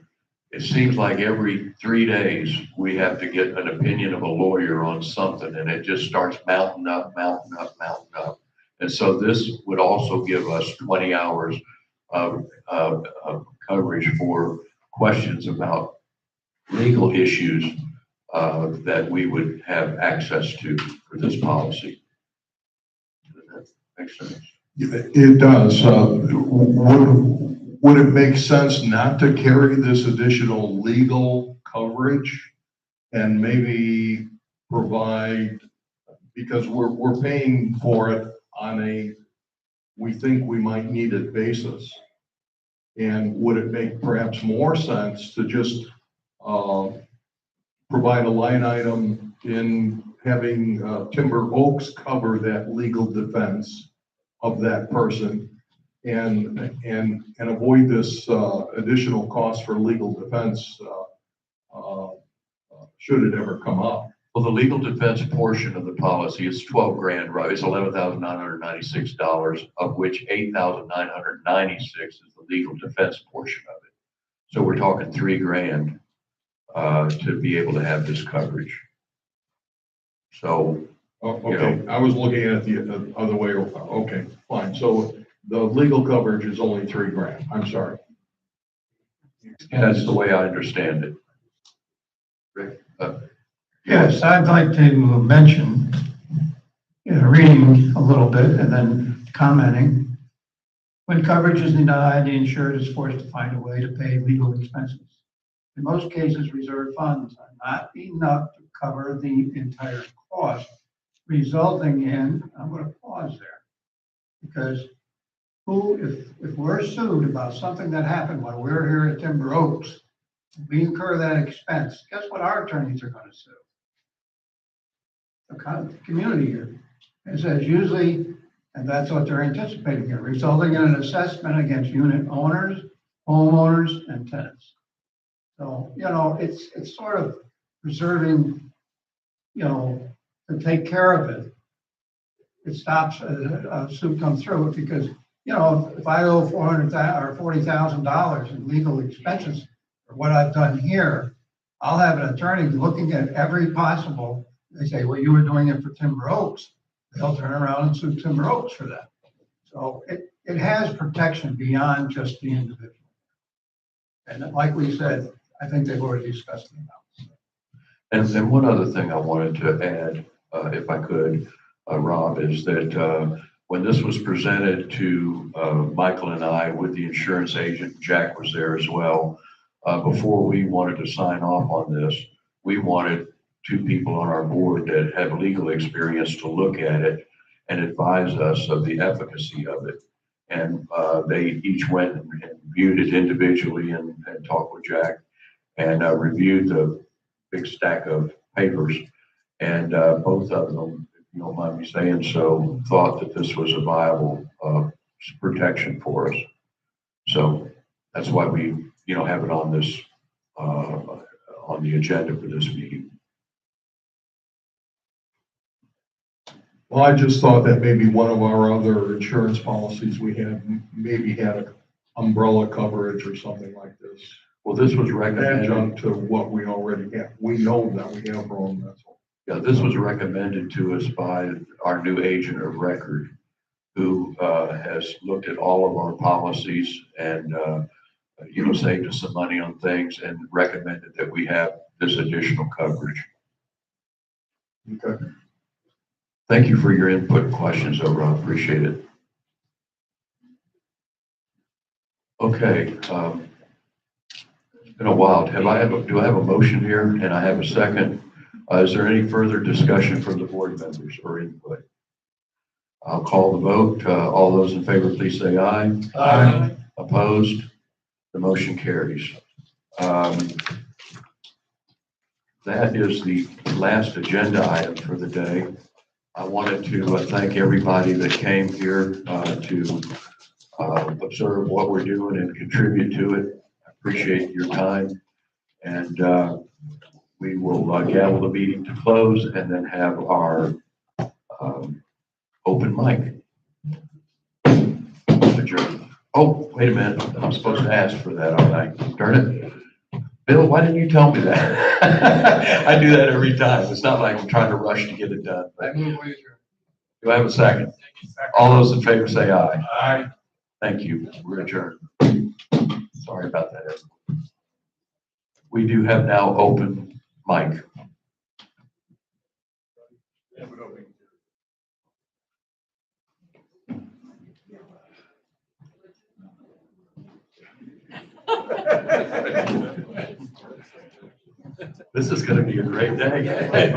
Speaker 3: It seems like every 3 days we have to get an opinion of a lawyer on something, and it just starts mounting up. And so this would also give us 20 hours of coverage for questions about legal issues that we would have access to for this policy. Does that make sense?
Speaker 20: It does. Would it make sense not to carry this additional legal coverage and maybe provide, because we're paying for it on a we think we might need it basis? And would it make perhaps more sense to just provide a line item in having Timber Oaks cover that legal defense of that person and avoid this additional cost for legal defense should it ever come up?
Speaker 3: Well, the legal defense portion of the policy is 12 grand, right? It's $11,996, of which 8,996 is the legal defense portion of it. So we're talking 3 grand to be able to have this coverage. So,
Speaker 20: okay, I was looking at it the other way. Okay, fine. So the legal coverage is only 3 grand. I'm sorry.
Speaker 3: that's the way I understand it. Rick?
Speaker 1: Yes, I'd like to mention, reading a little bit and then commenting. When coverage is denied, the insured is forced to find a way to pay legal expenses. In most cases, reserve funds are not enough to cover the entire cost, resulting in, I'm going to pause there, because if we're sued about something that happened while we're here at Timber Oaks, we incur that expense, guess what our attorneys are going to sue? The community here. It says usually, and that's what they're anticipating here, resulting in an assessment against unit owners, homeowners, and tenants. So, it's sort of preserving, to take care of it. It stops a suit come through because, if I owe $400,000 or $40,000 in legal expenses for what I've done here, I'll have an attorney looking at every possible. They say, well, you were doing it for Timber Oaks. They'll turn around and sue Timber Oaks for that. So it has protection beyond just the individual. And like we said, I think they've already discussed it about.
Speaker 3: And one other thing I wanted to add, if I could, Rob, is that when this was presented to Michael and I with the insurance agent, Jack was there as well, before we wanted to sign off on this, we wanted 2 people on our board that have legal experience to look at it and advise us of the efficacy of it. And they each went and viewed it individually and talked with Jack and reviewed the big stack of papers. And both of them, if you don't mind me saying so, thought that this was a viable protection for us. So that's why we, have it on this, on the agenda for this meeting.
Speaker 20: Well, I just thought that maybe one of our other insurance policies we had maybe had an umbrella coverage or something like this.
Speaker 3: Well, this was recommended
Speaker 20: adjunct to what we already have. We know that we have our own vessel.
Speaker 3: Yeah, this was recommended to us by our new agent of record, who has looked at all of our policies and saved us some money on things and recommended that we have this additional coverage.
Speaker 20: Okay.
Speaker 3: Thank you for your input and questions, I appreciate it. Okay, it's been a while. Do I have a motion here and I have a second? Is there any further discussion from the board members or input? I'll call the vote. All those in favor, please say aye.
Speaker 1: Aye.
Speaker 3: Opposed? The motion carries. That is the last agenda item for the day. I wanted to thank everybody that came here to observe what we're doing and contribute to it. I appreciate your time. And we will gavel the meeting to close and then have our open mic. Adjourn. Oh, wait a minute. I'm supposed to ask for that, aren't I? Darn it. Bill, why didn't you tell me that? I do that every time. It's not like I'm trying to rush to get it done. But do I have a second? All those in favor say aye.
Speaker 1: Aye.
Speaker 3: Thank you. We're adjourned. Sorry about that, everyone. We do have now open mic. This is going to be a great day. Thank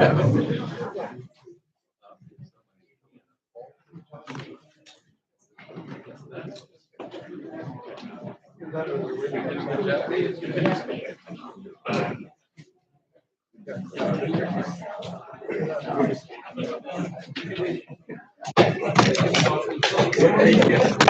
Speaker 3: you.